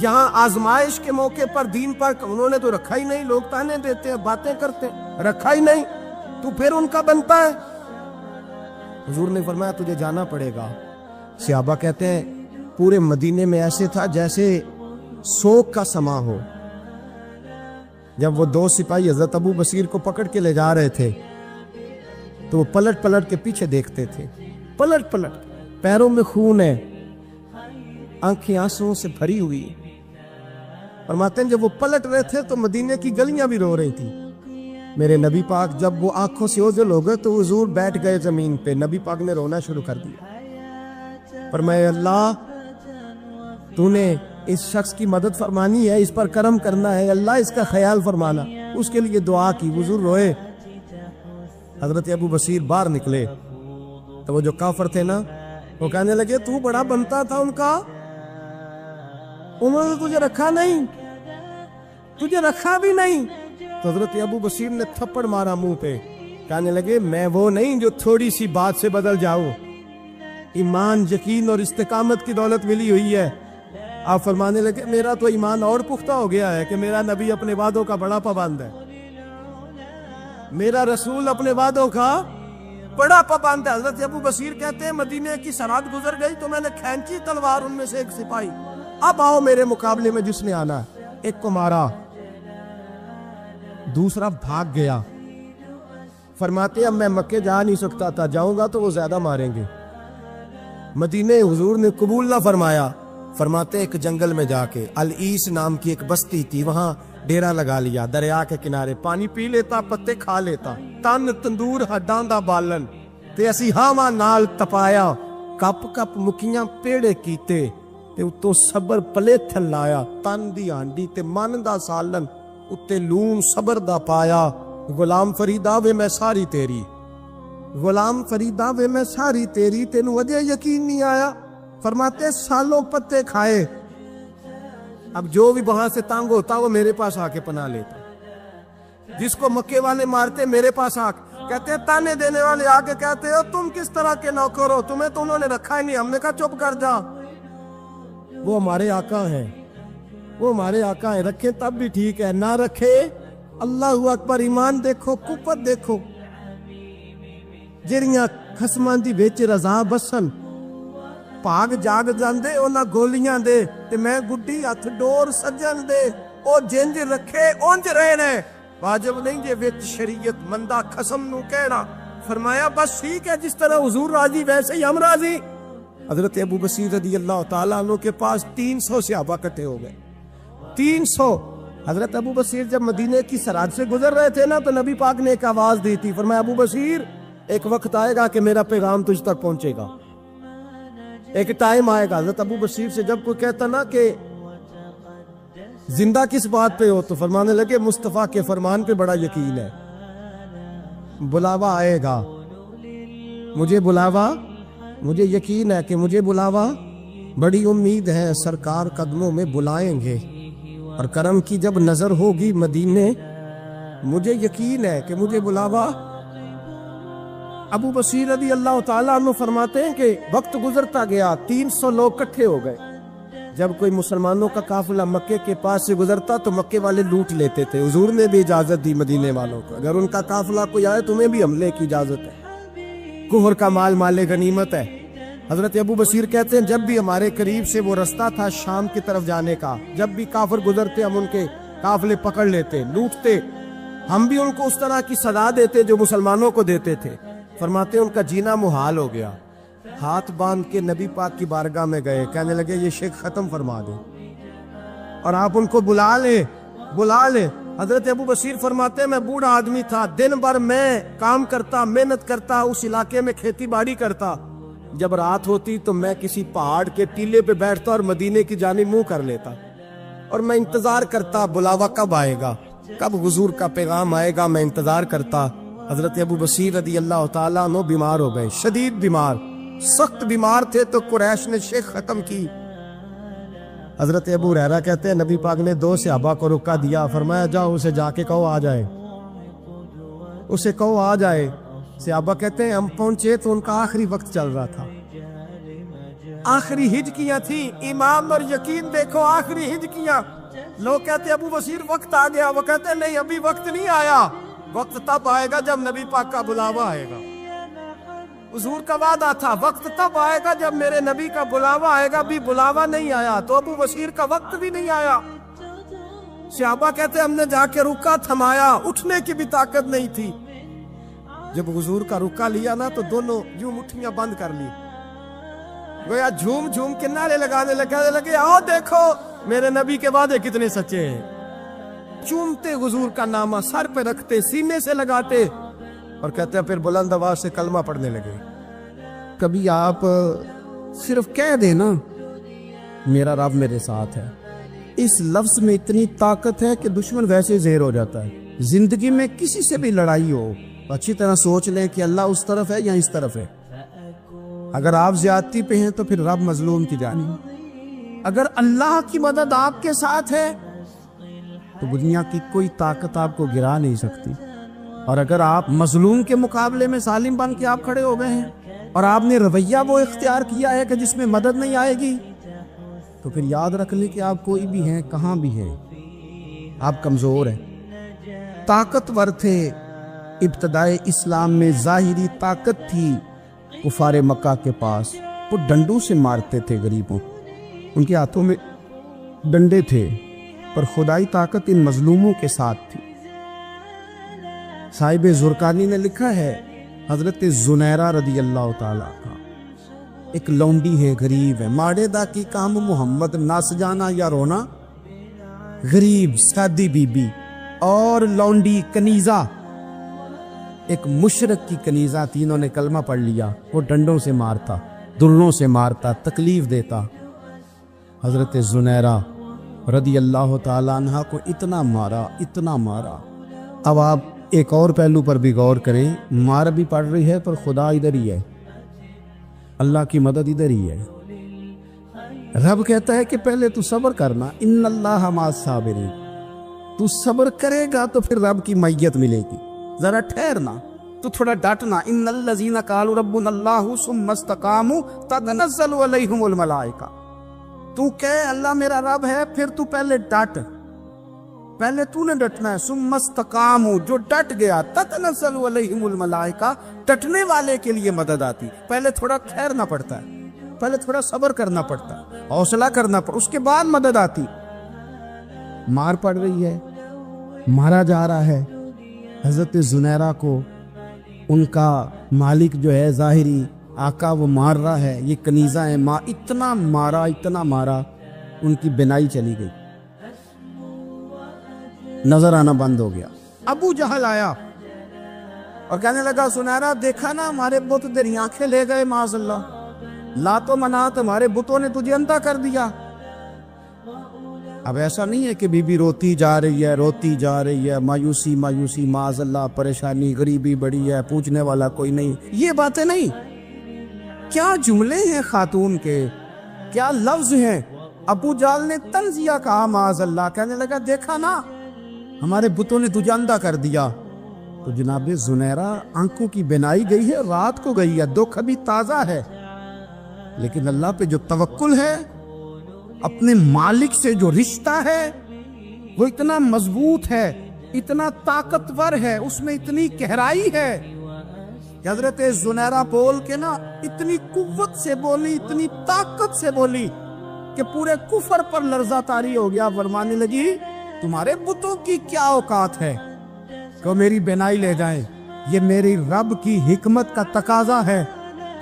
A: یہاں آزمائش کے موقع پر دین پر انہوں نے تو رکھا ہی نہیں، لوگ تانے دیتے ہیں، باتیں کرتے ہیں، رکھا ہی نہیں، تو پھر ان کا بنتا ہے۔ حضور نے فرمایا تجھے جانا پڑے گا۔ صحابہ کہتے ہیں پورے مدینے میں ایسے تھا جیسے سوگ کا سما ہو۔ جب وہ دو سپاہی حضرت ابو بصیر کو پکڑ کے لے جا رہے تھے تو وہ پلٹ پلٹ کے پیچھے دیکھتے تھے، پلٹ پلٹ، پیروں میں خون ہے، آنکھیں آنسوں سے بھری ہوئی۔ فرماتے ہیں جب وہ پلٹ رہے تھے تو مدینے کی گلیاں بھی رو رہی تھی۔ میرے نبی پاک جب وہ آنکھوں سے اوجھل ہو گئے تو حضور بیٹھ گئے زمین پہ، نبی پاک نے رونا شروع کر دیا۔ فرمایا اللہ تو نے اس شخص کی مدد فرمانی ہے، اس پر کرم کرنا ہے، اللہ اس کا خیال فرمانا، اس کے لیے دعا کی، حضور روئے۔ حضرت ابو بصیر باہر نکلے تو وہ جو کافر تھے نا وہ کہنے لگے تو بڑا بنتا تھا ان کا، انہوں نے تجھے رکھا نہیں، تجھے رکھا بھی نہیں۔ تو حضرت ابو بصیر نے تھپڑ مارا منہ پہ، کہنے لگے میں وہ نہیں جو تھوڑی سی بات سے بدل جاؤں، ایمان، یقین اور استقامت کی دولت ملی ہوئی ہے۔ آپ فرمانے لگے میرا تو ایمان اور پختہ ہو گیا ہے کہ میرا نبی اپنے وعدوں کا بڑا پابند ہے، میرا رسول اپنے وعدوں کا بڑا پابند ہے۔ حضرت ابو بصیر کہتے ہیں مدینے کی سرحد گزر گئی تو میں نے کھینچی تلوار، ان میں سے ایک سپاہی، اب آؤ میرے مقابلے میں جس نے آنا ہے۔ ایک کو مارا، دوسرا بھاگ گیا۔ فرماتے اب میں مکے جا نہیں سکتا تھا، جاؤں گا تو وہ زیادہ ماریں گے۔ مدینے حضور نے قبول نہ فرمایا۔ فرماتے ایک جنگل میں جا کے العیس نام کی ایک بستی تھی، وہاں ڈیرا لگا لیا، دریا کے کنارے، پانی پی لیتا، پتے کھا لیتا، تن تندور ہڈاں دا بالن تے اسی ہاواں نال تپایا، کپ کپ مکیاں پیڑے کیتے تے اتوں صبر پلے تھل لایا، تن دی ہانڈی تے من دا سالن اتے لون صبر دا پایا۔ غلام فریدا وے میں ساری تیری، غلام فریدا وے میں ساری تیری، تینوں وجہ یقین نہیں آیا۔ فرماتے سالوں پتے کھائے، اب جو بھی وہاں سے تانگ ہوتا وہ میرے پاس آ کے پناہ لیتا، جس کو مکے والے مارتے میرے پاس آ کے کہتے تانے دینے والے آ کے کہتے ہو تم کس طرح کے نوکر ہو، تمہیں تو انہوں نے رکھا ہی نہیں۔ ہم نے کہا چپ کر جا، وہ ہمارے آقا ہیں، وہ ہمارے آقا ہیں، رکھے تب بھی ٹھیک ہے، نہ رکھے اللہ اکبر۔ ایمان دیکھو، کفر دیکھو، جڑیاں خصماں دی وچ رضا بسن، پاگ جاگ جاندے انہاں گولیاں دے تے میں گڈی ہتھ ڈور سجن دے، او جنج رکھے اونج رہنا، واجب نہیں جے وچ شریعت مندہ خصم نو کہنا۔ فرمایا بس ٹھیک ہے، جس طرح حضور راضی ویسے ہی ہم راضی۔ حضرت ابو بصیر رضی اللہ تعالیٰ عنہ کے پاس 300 صحابہ اکٹھے ہو گئے، 300۔ حضرت ابو بصیر جب مدینے کی سرحد سے گزر رہے تھے نا تو نبی پاک نے ایک آواز دی تھی، فرمایا ابو بصیر ایک وقت آئے گا کہ میرا پیغام تجھ تک پہنچے گا، ایک ٹائم آئے گا۔ حضرت ابو بصیر سے جب کوئی کہتا نا کہ زندہ کس بات پہ ہو تو فرمانے لگے مصطفیٰ کے فرمان پہ بڑا یقین ہے، بلاوا آئے گا، مجھے بلاوا، مجھے یقین ہے کہ مجھے بلاوا، بڑی امید ہے سرکار قدموں میں بلائیں گے، اور کرم کی جب نظر ہوگی مدینے، مجھے یقین ہے کہ مجھے بلاوا۔ ابو بصیر رضی اللہ تعالیٰ عنہ فرماتے ہیں کہ وقت گزرتا گیا، 300 لوگ کٹھے ہو گئے۔ جب کوئی مسلمانوں کا قافلہ مکے کے پاس سے گزرتا تو مکے والے لوٹ لیتے تھے۔ حضور نے بھی اجازت دی مدینے والوں کو، اگر ان کا قافلہ کوئی آئے تمہیں بھی حملے کی اجازت ہے، کفر کا مال مال غنیمت ہے۔ حضرت ابو بصیر کہتے ہیں جب بھی ہمارے قریب سے وہ رستہ تھا شام کی طرف جانے کا، جب بھی کافر گزرتے ہم ان کے قافلے پکڑ لیتے، لوٹتے، ہم بھی ان کو اس طرح کی سزا دیتے جو مسلمانوں کو دیتے تھے۔ فرماتے ان کا جینا محال ہو گیا، ہاتھ باندھ کے نبی پاک کی بارگاہ میں گئے، کہنے لگے یہ شرک ختم فرما دیں اور آپ ان کو بلا لیں، بلا لیں۔ حضرت ابو بصیر فرماتے ہیں میں بوڑھا آدمی تھا، دن بھر میں کام کرتا، محنت کرتا، اس علاقے میں کھیتی باڑی کرتا، جب رات ہوتی تو میں کسی پہاڑ کے ٹیلے پہ بیٹھتا اور مدینے کی جانب منہ کر لیتا، اور میں انتظار کرتا بلاوا کب آئے گا، کب حضور کا پیغام آئے گا، میں انتظار کرتا۔ حضرت ابو بصیر رضی اللہ تعالیٰ عنہ بیمار ہو گئے، شدید بیمار، سخت بیمار تھے تو قریش نے شیخ ختم کی۔ حضرت ابو ہریرہ کہتے ہیں نبی پاک نے 2 صحابہ کو رکا دیا، فرمایا جاؤ اسے جا کے کہو آ جائے، اسے کہو آ جائے۔ صحابہ کہتے ہیں ہم پہنچے تو ان کا آخری وقت چل رہا تھا، آخری ہجکیاں تھیں، ایمان اور یقین دیکھو آخری ہجکیاں. لوگ کہتے ابو بصیر وقت آ گیا، وہ کہتے نہیں ابھی وقت نہیں آیا، وقت تب آئے گا جب نبی پاک کا بلاوا آئے گا. حضور کا وعدہ تھا وقت تب آئے گا جب میرے نبی کا بلاوا آئے گا، ابھی بلاوا نہیں آیا تو ابو بصیر کا وقت بھی نہیں آیا. صحابہ کہتے ہم نے جا کے رکا تھمایا، اٹھنے کی بھی طاقت نہیں تھی. جب حضور کا رکا لیا نا تو دونوں یوں مٹھیاں بند کر لی، گویا جھوم جھوم کے نعرے لگانے لگے آؤ دیکھو میرے نبی کے وعدے کتنے سچے ہیں. چومتے حضور کا نامہ، سر پہ رکھتے، سینے سے لگاتے اور کہتے ہیں پھر بلند آواز سے کلمہ پڑھنے لگے. کبھی آپ صرف کہہ دیں نا میرا رب میرے ساتھ ہے، اس لفظ میں اتنی طاقت ہے کہ دشمن ویسے زہر ہو جاتا ہے. زندگی میں کسی سے بھی لڑائی ہو اچھی طرح سوچ لیں کہ اللہ اس طرف ہے یا اس طرف ہے. اگر آپ زیادتی پہ ہیں تو پھر رب مظلوم کی جانب. اگر اللہ کی مدد آپ کے ساتھ ہے تو دنیا کی کوئی طاقت آپ کو گرا نہیں سکتی. اور اگر آپ مظلوم کے مقابلے میں ظالم بن کے آپ کھڑے ہو گئے ہیں اور آپ نے رویہ وہ اختیار کیا ہے کہ جس میں مدد نہیں آئے گی، تو پھر یاد رکھ لیں کہ آپ کوئی بھی ہیں، کہاں بھی ہیں، آپ کمزور ہیں. طاقتور تھے ابتدائے اسلام میں، ظاہری طاقت تھی کفار مکہ کے پاس، وہ ڈنڈوں سے مارتے تھے غریبوں، ان کے ہاتھوں میں ڈنڈے تھے، پر خدائی طاقت ان مظلوموں کے ساتھ تھی. صاحب زرقانی نے لکھا ہے حضرت زنیرہ رضی اللہ تعالیٰ کا ایک لونڈی ہے، غریب ہے، ماڑے دا کی کام محمد نس جانا یا رونا. غریب سادی بی بی اور لونڈی کنیزہ، ایک مشرک کی کنیزہ، تینوں نے کلمہ پڑھ لیا. وہ ڈنڈوں سے مارتا، دلوں سے مارتا، تکلیف دیتا. حضرت زنیرہ رضی اللہ تعالیٰ عنہ کو اتنا مارا، اتنا مارا. اب آپ ایک اور پہلو پر بھی غور کریں، مار بھی پڑ رہی ہے پر خدا ادھر ہی ہے، اللہ کی مدد ادھر ہی ہے. رب کہتا ہے کہ پہلے تو صبر کرنا، ان اللہ مع الصابرین، تو صبر کرے گا تو پھر رب کی معیت ملے گی. ذرا ٹھہرنا، تو تھوڑا ڈٹنا. ان الذین قالوا ربنا اللہ ثم استقاموا تتنزل علیہم الملائکہ. تو کہے اللہ میرا رب ہے، پھر تو پہلے ڈٹ، پہلے تو نے ڈٹنا ہے. ثم استقاموا، جو ڈٹ گیا، تتنزل علیہم الملائکہ، ڈٹنے والے کے لیے مدد آتی. پہلے تھوڑا ٹھہرنا پڑتا ہے، پہلے تھوڑا صبر کرنا پڑتا ہے، حوصلہ کرنا پڑتا، اس کے بعد مدد آتی. مار پڑ رہی ہے، مارا جا رہا ہے. حضرت زنیرہ کو ان کا مالک جو ہے ظاہری آقا وہ مار رہا ہے، یہ کنیزہ ہے، اتنا مارا اتنا مارا، ان کی بینائی چلی گئی، نظر آنا بند ہو گیا. ابو جہل آیا اور کہنے لگا زنیرہ دیکھا نا ہمارے بت تیری آنکھیں لے گئے، معاذ اللہ، لات و منات ہمارے بتوں نے تجھے اندھا کر دیا. اب ایسا نہیں ہے کہ بی بی روتی جا رہی ہے، روتی جا رہی ہے، مایوسی مایوسی، معاذ اللہ، پریشانی، غریبی بڑی ہے، پوچھنے والا کوئی نہیں، یہ باتیں نہیں. کیا جملے ہیں خاتون کے، کیا لفظ ہیں. ابو جال نے تنزیہ کہا، معاذ اللہ، کہنے لگا دیکھا نا ہمارے بتوں نے تجھے اندھا کر دیا. تو جناب زنیرہ آنکھوں کی بینائی گئی ہے، رات کو گئی ہے، دکھ ابھی تازہ ہے، لیکن اللہ پہ جو توکل ہے، اپنے مالک سے جو رشتہ ہے وہ اتنا مضبوط ہے، اتنا طاقتور ہے، اس میں اتنی گہرائی ہے کہ حضرت زنیرہ بول کے نا اتنی قوت سے بولی، اتنی طاقت سے بولی کہ پورے کفر پر لرزہ طاری ہو گیا. فرمانے لگی تمہارے بتوں کی کیا اوقات ہے کہ میری بینائی لے جائیں، یہ میری رب کی حکمت کا تقاضا ہے.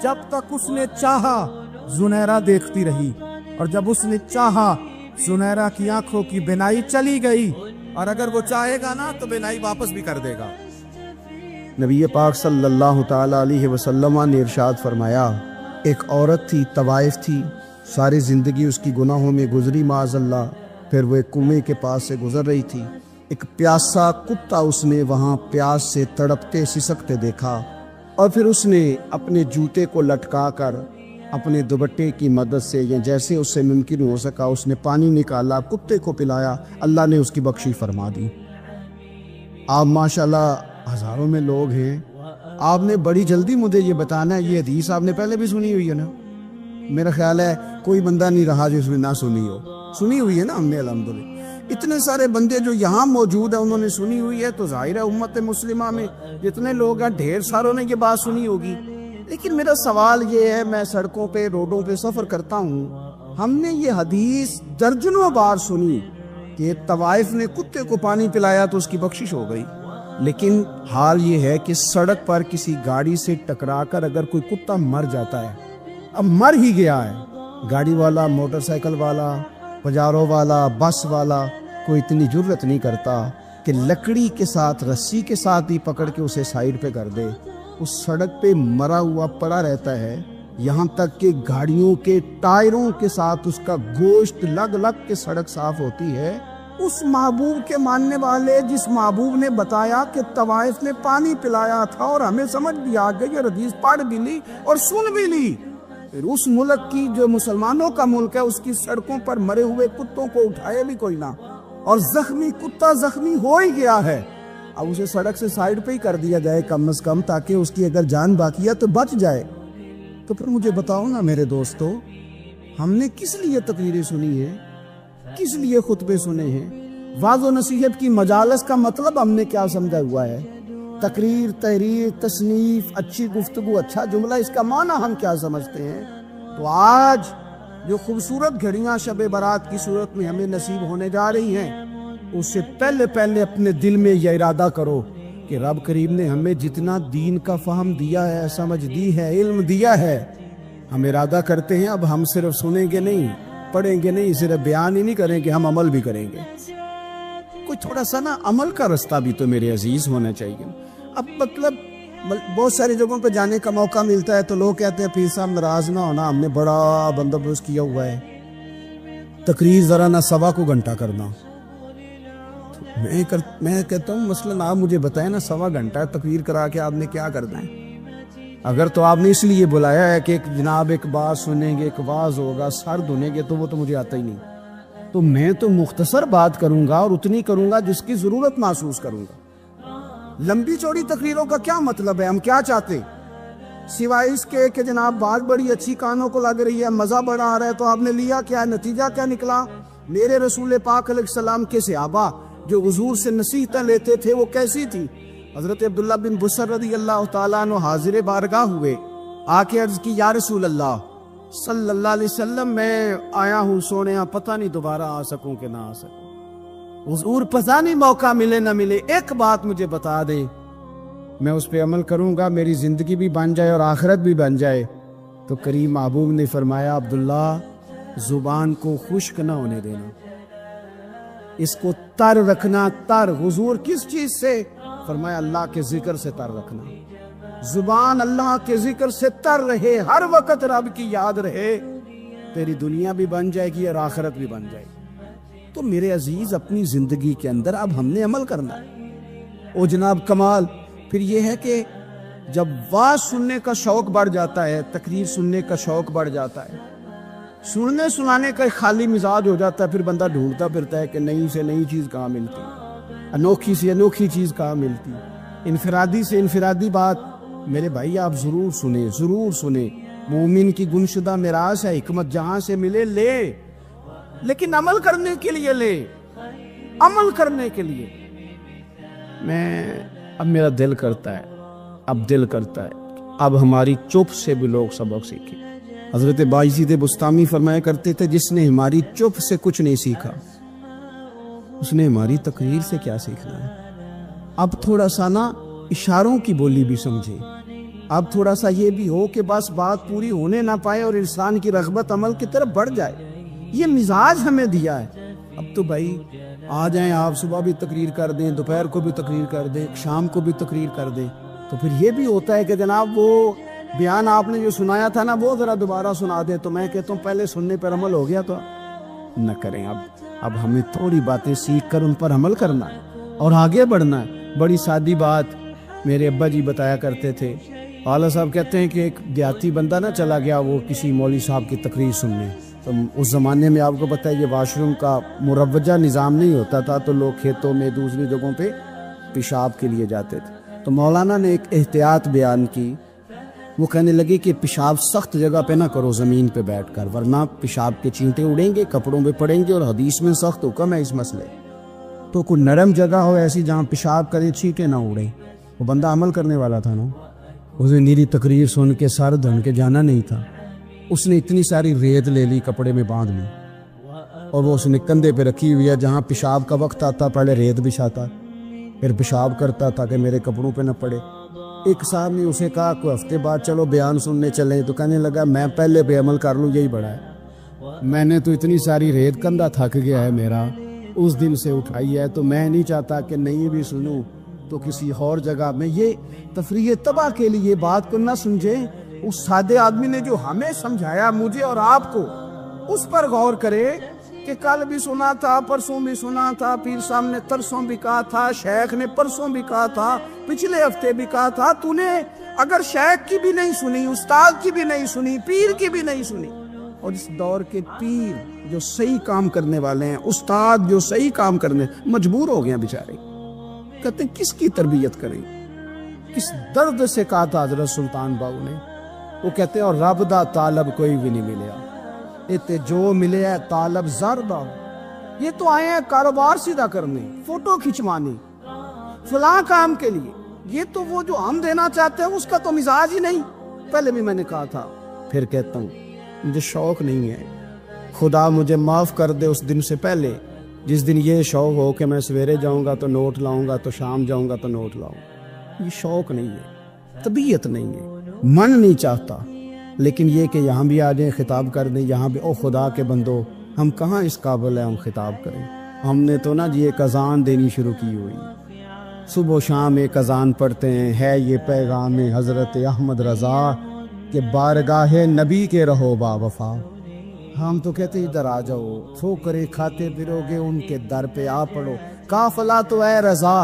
A: جب تک اس نے چاہا زنیرہ دیکھتی رہی، اور جب اس نے چاہا زنیرہ کی آنکھوں کی بینائی چلی گئی، اور اگر وہ چاہے گا نا تو بینائی واپس بھی کر دے گا. نبی پاک صلی اللہ تعالی علیہ وسلم نے ارشاد فرمایا، ایک عورت تھی، طوائف تھی، ساری زندگی اس کی گناہوں میں گزری، معاذ اللہ. پھر وہ ایک کنویں کے پاس سے گزر رہی تھی، ایک پیاسا کتا اس نے وہاں پیاس سے تڑپتے سسکتے دیکھا، اور پھر اس نے اپنے جوتے کو لٹکا کر اپنے دوپٹے کی مدد سے یا جیسے اس سے ممکن ہو سکا اس نے پانی نکالا، کتے کو پلایا، اللہ نے اس کی بخشش فرما دی. آپ ماشاءاللہ ہزاروں میں لوگ ہیں، آپ نے بڑی جلدی مجھے یہ بتانا ہے، یہ حدیث آپ نے پہلے بھی سنی ہوئی ہے نا، میرا خیال ہے کوئی بندہ نہیں رہا جس نے نہ سنی ہو. سنی ہوئی ہے نا ہم نے الحمدللہ. اتنے سارے بندے جو یہاں موجود ہیں انہوں نے سنی ہوئی ہے, تو ظاہر ہے امت مسلمہ میں جتنے لوگ ہیں ڈھیر ساروں نے یہ بات سنی ہوگی. لیکن میرا سوال یہ ہے, میں سڑکوں پہ روڈوں پہ سفر کرتا ہوں, ہم نے یہ حدیث درجنوں بار سنی کہ طوائف نے کتے کو پانی پلایا تو اس کی بخشش ہو گئی, لیکن حال یہ ہے کہ سڑک پر کسی گاڑی سے ٹکرا کر اگر کوئی کتا مر جاتا ہے, اب مر ہی گیا ہے, گاڑی والا, موٹر سائیکل والا, پجاروں والا, بس والا کوئی اتنی جرت نہیں کرتا کہ لکڑی کے ساتھ, رسی کے ساتھ ہی پکڑ کے اسے سائیڈ پہ کر دے. اس سڑک پہ مرا ہوا پڑا رہتا ہے, یہاں تک کہ گاڑیوں کے ٹائروں کے ساتھ اس کا گوشت لگ لگ کے سڑک صاف ہوتی ہے. اس محبوب کے ماننے والے جس محبوب نے بتایا کہ طوائف نے پانی پلایا تھا, اور ہمیں سمجھ بھی آ گئی, اور حدیث پڑھ بھی لی اور سن بھی لی, پھر اس ملک کی جو مسلمانوں کا ملک ہے اس کی سڑکوں پر مرے ہوئے کتوں کو اٹھائے بھی کوئی نہ, اور زخمی کتا زخمی ہو ہی گیا ہے, اب اسے سڑک سے سائیڈ پہ ہی کر دیا جائے کم از کم, تاکہ اس کی اگر جان باقی ہے تو بچ جائے. تو پھر مجھے بتاؤ نا میرے دوستو, ہم نے کس لیے تقریریں سنی ہیں, کس لیے خطبے سنے ہیں؟ واعظ و نصیحت کی مجالس کا مطلب ہم نے کیا سمجھا ہوا ہے؟ تقریر, تحریر, تصنیف, اچھی گفتگو, اچھا جملہ, اس کا معنی ہم کیا سمجھتے ہیں؟ تو آج جو خوبصورت گھڑیاں شب برات کی صورت میں ہمیں نصیب ہونے جا رہی ہیں, اس سے پہلے اپنے دل میں یہ ارادہ کرو کہ رب کریم نے ہمیں جتنا دین کا فہم دیا ہے, سمجھ دی ہے, علم دیا ہے, ہم ارادہ کرتے ہیں اب ہم صرف سنیں گے نہیں, پڑھیں گے نہیں, صرف بیان ہی نہیں کریں گے, ہم عمل بھی کریں گے. کوئی تھوڑا سا نا عمل کا رستہ بھی تو میرے عزیز ہونا چاہیے. اب مطلب بہت ساری جگہوں پہ جانے کا موقع ملتا ہے تو لوگ کہتے ہیں پیر صاحب ناراض نہ ہونا, ہم نے بڑا بندوبست کیا ہوا ہے, تقریر ذرا نہ سوا کو گھنٹہ کرنا. میں کہتا ہوں مثلاً آپ مجھے بتائیں نا, سوا گھنٹہ تقریر کرا کے آپ نے کیا کرنا ہے؟ اگر تو آپ نے اس لیے بلایا ہے کہ جناب ایک بات سنیں گے, ایک واعظ ہوگا, سر دھونے گے, تو وہ تو مجھے آتا ہی نہیں. تو میں تو مختصر بات کروں گا اور اتنی کروں گا جس کی ضرورت محسوس کروں گا. لمبی چوڑی تقریروں کا کیا مطلب ہے؟ ہم کیا چاہتے سوائے اس کے کہ جناب بات بڑی اچھی کانوں کو لگ رہی ہے, مزہ بڑا آ رہا ہے, تو آپ نے لیا کیا؟ نتیجہ کیا نکلا؟ میرے رسول پاک علیہ السلام کے صحابہ جو حضور سے نصیحتیں لیتے تھے وہ کیسی تھی؟ حضرت عبداللہ بن بصر رضی اللہ تعالیٰ عنہ حاضر بارگاہ ہوئے, آ کے عرض کی, یا رسول اللہ صلی اللہ علیہ وسلم, میں آیا ہوں سونے, پتہ نہیں دوبارہ آ سکوں کہ نہ آ سکوں. حضور پتہ نہیں موقع ملے نہ ملے, ایک بات مجھے بتا دیں, میں اس پہ عمل کروں گا, میری زندگی بھی بن جائے اور آخرت بھی بن جائے. تو کریم محبوب نے فرمایا, عبداللہ زبان کو خشک نہ ہونے دینا, اس کو تر رکھنا. تر حضور کس چیز سے؟ فرمایا اللہ کے ذکر سے تر رکھنا. زبان اللہ کے ذکر سے تر رہے, ہر وقت رب کی یاد رہے, تیری دنیا بھی بن جائے گی اور آخرت بھی بن جائے گی. تو میرے عزیز اپنی زندگی کے اندر اب ہم نے عمل کرنا ہے. او جناب کمال پھر یہ ہے کہ جب واعظ سننے کا شوق بڑھ جاتا ہے, تقریر سننے کا شوق بڑھ جاتا ہے, سننے سنانے کا ایک خالی مزاج ہو جاتا ہے, پھر بندہ ڈھونڈتا پھرتا ہے کہ نئی سے نئی چیز کہاں ملتی, انوکھی سے انوکھی چیز کہاں ملتی, انفرادی سے انفرادی بات. میرے بھائی آپ ضرور سنیں, ضرور سنیں. مومن کی گمشدہ میراث ہے, حکمت جہاں سے ملے لے, لیکن عمل کرنے کے لیے لے, عمل کرنے کے لیے. اب میرا دل کرتا ہے, اب ہماری چپ سے بھی لوگ سبق سیکھیں. حضرت بایزید بستامی فرمایا کرتے تھے, جس نے ہماری چپ سے کچھ نہیں سیکھا اس نے ہماری تقریر سے کیا سیکھنا ہے. اب تھوڑا سا نا اشاروں کی بولی بھی سمجھے, اب تھوڑا سا یہ بھی ہو کہ بس بات پوری ہونے نہ پائے اور انسان کی رغبت عمل کی طرف بڑھ جائے. یہ مزاج ہمیں دیا ہے. اب تو بھائی آ جائیں آپ, صبح بھی تقریر کر دیں, دوپہر کو بھی تقریر کر دیں, شام کو بھی تقریر کر دیں, تو پھر یہ بھی ہوتا ہے کہ جناب وہ بیان آپ نے جو سنایا تھا نا وہ ذرا دوبارہ سنا دیں. تو میں کہتا ہوں پہلے سننے پر عمل ہو گیا تو نہ کریں. اب ہمیں تھوڑی باتیں سیکھ کر ان پر عمل کرنا ہے اور آگے بڑھنا ہے. بڑی سادی بات میرے ابا جی بتایا کرتے تھے. اعلیٰ صاحب کہتے ہیں کہ ایک دیہاتی بندہ نہ چلا گیا وہ کسی مولوی صاحب کی تقریر سننے. تو اس زمانے میں آپ کو پتہ ہے یہ واش روم کا مروجہ نظام نہیں ہوتا تھا, تو لوگ کھیتوں میں دوسری جگہوں پہ پیشاب کے لیے جاتے تھے. تو مولانا نے ایک احتیاط بیان کی. وہ کہنے لگے کہ پیشاب سخت جگہ پہ نہ کرو زمین پہ بیٹھ کر، ورنہ پیشاب کے چینٹے اڑیں گے، کپڑوں پہ پڑیں گے، اور حدیث میں سخت حکم ہے اس مسئلے۔ تو کوئی نرم جگہ ہو ایسی جہاں پیشاب کرے چینٹے نہ اڑیں۔ وہ بندہ عمل کرنے والا تھا نا، اسے نیری تقریر سن کے سر دھن کے جانا نہیں تھا، اس نے اتنی ساری ریت لے لی، کپڑے میں باندھ لی، اور وہ اس نے کندھے پہ رکھی ہوئی ہے، جہاں پیشاب کا وقت آتا پہلے ریت بچھاتا، پھر پیشاب کرتا تھا کہ میرے کپڑوں پہ نہ پڑے۔ ایک صاحب نے اسے کہا کوئی ہفتے بعد چلو بیان سننے چلیں، تو کہنے لگا میں پہلے پہ عمل کر لوں، یہی بڑا ہے، میں نے تو اتنی ساری ریت، کندھا تھک گیا ہے میرا، اس دن سے اٹھائی ہے، تو میں نہیں چاہتا کہ نہیں بھی سنوں تو کسی اور جگہ میں۔ یہ تفریح تباہ کے لیے بات کو نہ سمجھیں، اس سادے آدمی نے جو ہمیں سمجھایا مجھے اور آپ کو، اس پر غور کرے کہ کل بھی سنا تھا، پرسوں بھی سنا تھا، پیر صاحب نے ترسوں بھی کہا تھا، شیخ نے پرسوں بھی کہا تھا، پچھلے ہفتے بھی کہا تھا، تو نے اگر شیخ کی بھی نہیں سنی، استاد کی بھی نہیں سنی، پیر کی بھی نہیں سنی، اور اس دور کے پیر جو صحیح کام کرنے والے ہیں، استاد جو صحیح کام کرنے، مجبور ہو گئے ہیں بیچارے، کہتے ہیں کس کی تربیت کریں، کس درد سے کہا تھا حضرت سلطان باؤ نے، وہ کہتے ہیں اور رب دا طالب کوئی بھی نہیں ملیا، تے جو ملے ہے طالب زردہ، یہ تو آئے ہیں کاروبار سیدھا کرنے، فوٹو کھچوانے، فلاں کام کے لیے، یہ تو وہ جو ہم دینا چاہتے ہیں اس کا تو مزاج ہی نہیں۔ پہلے بھی میں نے کہا تھا، پھر کہتا ہوں، مجھے شوق نہیں ہے، خدا مجھے معاف کر دے اس دن سے پہلے جس دن یہ شوق ہو کہ میں سویرے جاؤں گا تو نوٹ لاؤں گا، تو شام جاؤں گا تو نوٹ لاؤں، یہ شوق نہیں ہے، طبیعت نہیں ہے، من نہیں چاہتا، لیکن یہ کہ یہاں بھی آ جائیں خطاب کر دیں، یہاں بھی او خدا کے بندو، ہم کہاں اس قابل ہیں ہم خطاب کریں؟ ہم نے تو نا جی ایک اذان دینی شروع کی ہوئی، صبح و شام ایک اذان پڑھتے ہیں، ہے یہ پیغام حضرت احمد رضا کہ بارگاہ نبی کے رہو با وفا۔ ہم تو کہتے ادھر آ جاؤ، ٹھوکرے کھاتے پھرو گے ان کے در پہ آ پڑو، قافلہ تو اے رضا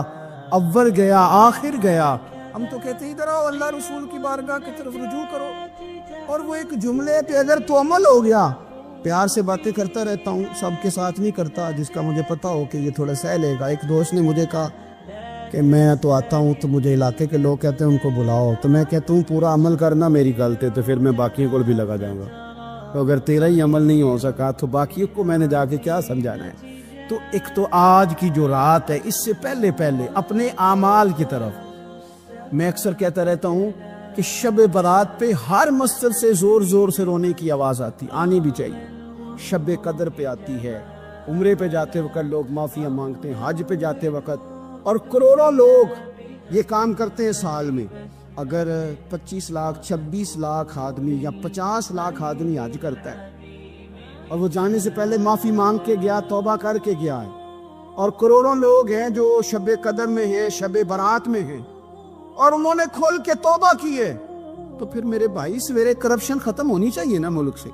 A: اول گیا آخر گیا، ہم تو کہتے ادھر آؤ اللہ رسول کی بارگاہ کی طرف رجوع کرو، اور وہ ایک جملے پہ اگر تو عمل ہو گیا۔ پیار سے باتیں کرتا رہتا ہوں، سب کے ساتھ نہیں کرتا، جس کا مجھے پتا ہو کہ یہ تھوڑا سہ لے گا۔ ایک دوست نے مجھے کہا کہ میں تو آتا ہوں تو مجھے علاقے کے لوگ کہتے ہیں ان کو بلاؤ، تو میں کہتا ہوں پورا عمل کرنا میری غلطی، تو پھر میں باقیوں کو بھی لگا جاؤں گا، تو اگر تیرا ہی عمل نہیں ہو سکا تو باقیوں کو میں نے جا کے کیا سمجھانا ہے؟ تو ایک تو آج کی جو رات ہے، اس سے پہلے اپنے اعمال کی طرف میں اکثر کہتا رہتا ہوں کہ شب برات پہ ہر مسجد سے زور زور سے رونے کی آواز آنی بھی چاہیے، شب قدر پہ آتی ہے، عمرے پہ جاتے وقت لوگ معافیاں مانگتے ہیں، حج پہ جاتے وقت، اور کروڑوں لوگ یہ کام کرتے ہیں سال میں۔ اگر 25 لاکھ 26 لاکھ آدمی یا 50 لاکھ آدمی حج کرتا ہے اور وہ جانے سے پہلے معافی مانگ کے گیا، توبہ کر کے گیا ہے، اور کروڑوں لوگ ہیں جو شب قدر میں ہیں، شب برات میں ہیں، اور انہوں نے کھول کے توبہ کی ہے، تو پھر میرے بھائی سویرے کرپشن ختم ہونی چاہیے نا ملک سے،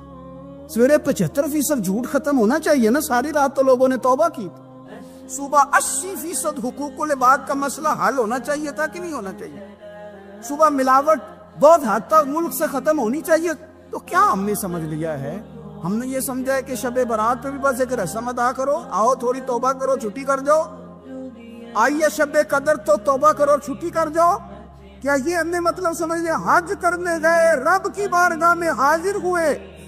A: سویرے 75% جھوٹ ختم ہونا چاہیے نا، ساری رات تو لوگوں نے توبہ کی، صبح 80% حقوق العباد کا مسئلہ حل ہونا چاہیے تھا کہ نہیں ہونا چاہیے، صبح ملاوٹ بہت حد تک ملک سے ختم ہونی چاہیے۔ تو کیا ہم نے سمجھ لیا ہے؟ ہم نے یہ سمجھا ہے کہ شب برات پہ بھی بس ایک رسم ادا کرو، آؤ تھوڑی توبہ کرو چھٹی کر جاؤ، آئیے شب قدر تو توبہ کرو چھٹی کر جاؤ، کیا یہ ہم نے مطلب سمجھ لیا؟ حج کرنے گئے، رب کی بارگاہ میں حاضر ہوئے،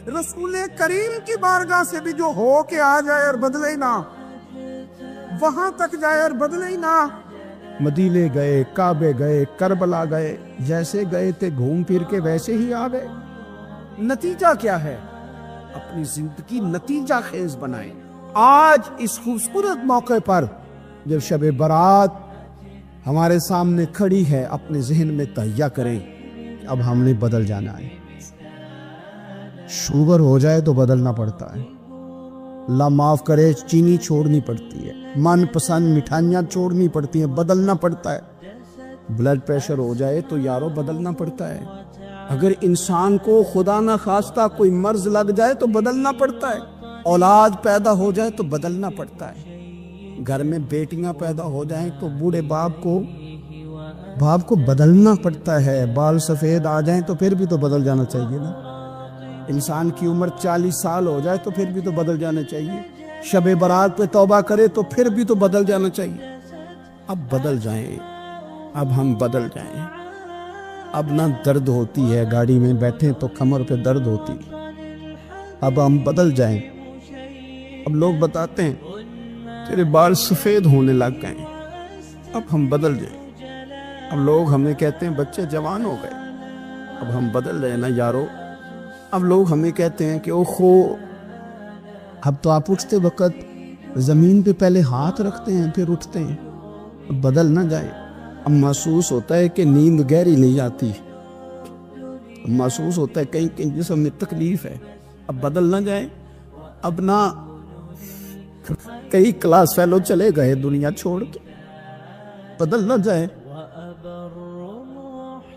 A: رسول کریم کی بارگاہ سے بھی جو ہو کے آ جائے اور بدلے ہی نہ، وہاں تک جائے اور بدلے ہی نہ۔ مدینے گئے، کعبے گئے، کربلا گئے، جیسے گئے تھے گھوم پھر کے ویسے ہی آ گئے۔ نتیجہ کیا ہے؟ اپنی زندگی نتیجہ خیز بنائیں۔ آج اس خوبصورت موقع پر جب شب برات ہمارے سامنے کھڑی ہے، اپنے ذہن میں تہیہ کریں کہ اب ہم نے بدل جانا ہے۔ شوگر ہو جائے تو بدلنا پڑتا ہے، اللہ معاف کرے، چینی چھوڑنی پڑتی ہے، من پسند مٹھائیاں چھوڑنی پڑتی ہیں، بدلنا پڑتا ہے۔ بلڈ پریشر ہو جائے تو یارو بدلنا پڑتا ہے۔ اگر انسان کو خدا نہ خواستہ کوئی مرض لگ جائے تو بدلنا پڑتا ہے۔ اولاد پیدا ہو جائے تو بدلنا پڑتا ہے۔ گھر میں بیٹیاں پیدا ہو جائیں تو بوڑھے باپ کو بدلنا پڑتا ہے۔ بال سفید آ جائیں تو پھر بھی تو بدل جانا چاہیے نا۔ انسان کی عمر 40 سال ہو جائے تو پھر بھی تو بدل جانا چاہیے۔ شب برات پہ توبہ کرے تو پھر بھی تو بدل جانا چاہیے۔ اب بدل جائیں، اب ہم بدل جائیں، اب نہ درد ہوتی ہے، گاڑی میں بیٹھے تو کمر پہ درد ہوتی، اب ہم بدل جائیں۔ اب لوگ بتاتے ہیں تیرے بال سفید ہونے لگ گئے، اب ہم بدل جائیں۔ اب لوگ ہمیں کہتے ہیں بچے جوان ہو گئے، اب ہم بدل رہے نا یارو۔ اب لوگ ہمیں کہتے ہیں کہ اوہو، اب تو آپ اٹھتے وقت زمین پہ پہلے ہاتھ رکھتے ہیں پھر اٹھتے ہیں، اب بدل نہ جائیں۔ اب محسوس ہوتا ہے کہ نیند گہری نہیں آتی، اب محسوس ہوتا ہے کہیں کہیں جسم میں تکلیف ہے، اب بدل نہ جائیں۔ اب نہ کئی کلاس فیلو چلے گئے دنیا چھوڑ کے، بدل نہ جائیں۔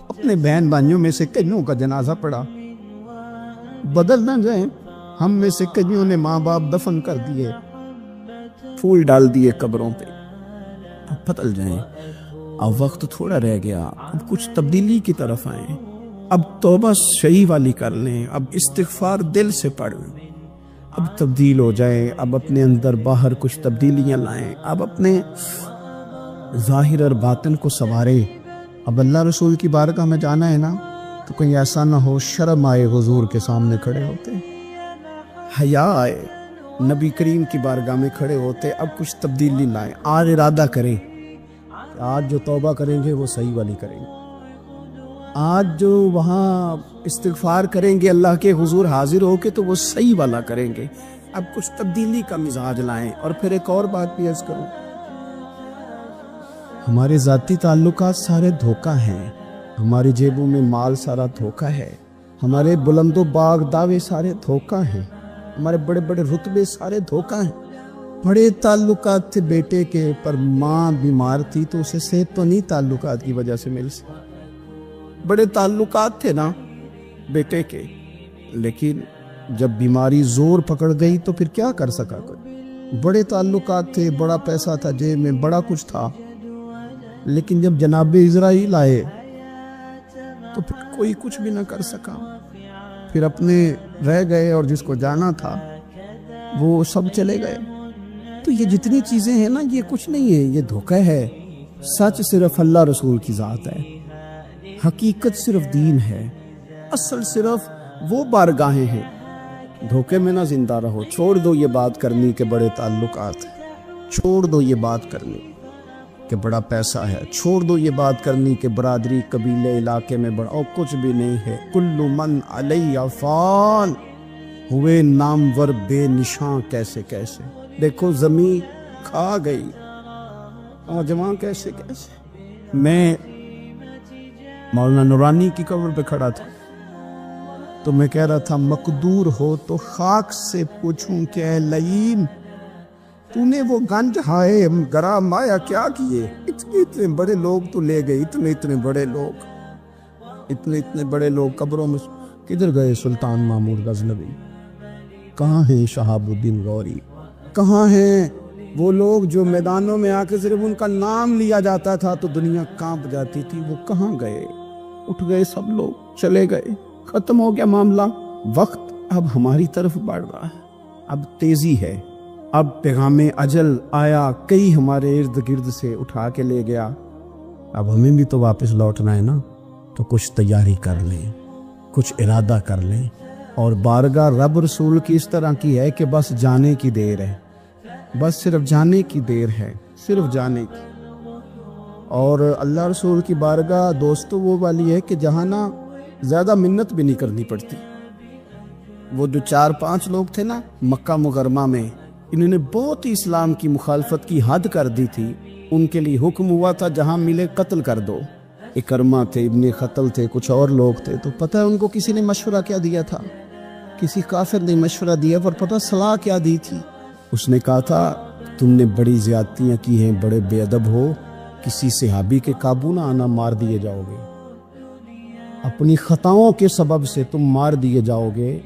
A: اپنے بہن بھائیوں میں سے کئیوں کا جنازہ پڑا، بدل نہ جائیں۔ ہم میں سے کئیوں نے ماں باپ دفن کر دیے، پھول ڈال دیے قبروں پہ، اب بدل جائیں۔ اب وقت تھوڑا رہ گیا، اب کچھ تبدیلی کی طرف آئیں، اب توبہ صحیح والی کر لیں، اب استغفار دل سے پڑھیں، اب تبدیل ہو جائیں، اب اپنے اندر باہر کچھ تبدیلیاں لائیں، اب اپنے ظاہر اور باطن کو سنواریں۔ اب اللہ رسول کی بارگاہ میں جانا ہے نا تو کہیں ایسا نہ ہو شرم آئے حضور کے سامنے کھڑے ہوتے، حیا آئے نبی کریم کی بارگاہ میں کھڑے ہوتے۔ اب کچھ تبدیلی لائیں، آج ارادہ کریں، آج جو توبہ کریں گے وہ صحیح والی کریں گے، آج جو وہاں استغفار کریں گے اللہ کے حضور حاضر ہو کے تو وہ صحیح والا کریں گے۔ اب کچھ تبدیلی کا مزاج لائیں۔ اور پھر ایک اور بات بھی عرض کروں، ہمارے ذاتی تعلقات سارے دھوکہ ہیں، ہماری جیبوں میں مال سارا دھوکہ ہے، ہمارے بلند و باغ دعوے سارے دھوکہ ہیں، ہمارے بڑے بڑے رتبے سارے دھوکہ ہیں۔ بڑے تعلقات تھے بیٹے کے، پر ماں بیمار تھی تو اسے صحت تو نہیں تعلقات کی وجہ سے مل سکتی۔ بڑے تعلقات تھے نا بیٹے کے، لیکن جب بیماری زور پکڑ گئی تو پھر کیا کر سکا کوئی۔ بڑے تعلقات تھے، بڑا پیسہ تھا جیب میں، بڑا کچھ تھا، لیکن جب جناب اسرائیل آئے تو پھر کوئی کچھ بھی نہ کر سکا، پھر اپنے رہ گئے اور جس کو جانا تھا وہ سب چلے گئے۔ تو یہ جتنی چیزیں ہیں نا یہ کچھ نہیں ہے، یہ دھوکہ ہے۔ سچ صرف اللہ رسول کی ذات ہے، حقیقت صرف دین ہے، اصل صرف وہ بارگاہیں ہیں۔ دھوکے میں نہ زندہ رہو، چھوڑ دو یہ بات کرنی کہ بڑے تعلقات ہیں، چھوڑ دو یہ بات کرنی کہ بڑا پیسہ ہے، چھوڑ دو یہ بات کرنی کہ برادری قبیلے علاقے میں بڑا، اور کچھ بھی نہیں ہے۔ کل من علیہ فان، ہوئے نامور بے نشاں کیسے کیسے۔ دیکھو زمین کھا گئی، نوجوان کیسے کیسے۔ میں مولانا نورانی کی قبر پہ کھڑا تھا تو میں کہہ رہا تھا مقدور ہو تو خاک سے پوچھوں کہ اے لعین تو نے وہ گنج ہائے گرا مایا کیا کیے، اتنے بڑے لوگ تو لے گئے، اتنے بڑے لوگ، اتنے بڑے لوگ قبروں میں کدھر گئے؟ سلطان محمود غزنوی کہاں ہیں؟ شہاب الدین غوری کہاں ہیں؟ وہ لوگ جو میدانوں میں آ کے صرف ان کا نام لیا جاتا تھا تو دنیا کانپ جاتی تھی، وہ کہاں گئے؟ اٹھ گئے سب لوگ، چلے گئے، ختم ہو گیا معاملہ۔ وقت اب ہماری طرف بڑھ رہا ہے، اب تیزی ہے، اب پیغام اجل آیا، کئی ہمارے ارد گرد سے اٹھا کے لے گیا، اب ہمیں بھی تو واپس لوٹنا ہے نا، تو کچھ تیاری کر لیں، کچھ ارادہ کر لیں۔ اور بارگاہ رب رسول کی اس طرح کی ہے کہ بس جانے کی دیر ہے، بس صرف جانے کی دیر ہے، صرف جانے کی۔ اور اللہ رسول کی بارگاہ دوستو وہ والی ہے کہ جہاں نا زیادہ منت بھی نہیں کرنی پڑتی۔ وہ جو 4-5 لوگ تھے نا مکہ مکرمہ میں، انہوں نے بہت ہی اسلام کی مخالفت کی حد کر دی تھی، ان کے لیے حکم ہوا تھا جہاں ملے قتل کر دو۔ اکرمہ تھے، ابن خطل تھے، کچھ اور لوگ تھے، تو پتہ ہے ان کو کسی نے مشورہ کیا دیا تھا؟ کسی کافر نے مشورہ دیا، پر پتہ صلاح کیا دی تھی؟ اس نے کہا تھا تم نے بڑی زیادتیاں کی ہیں، بڑے بے ادب ہو، کسی صحابی کے قابو نہ آنا، مار دیے جاؤ گے، اپنی خطاؤں کے سبب سے تم مار دیے جاؤ گے،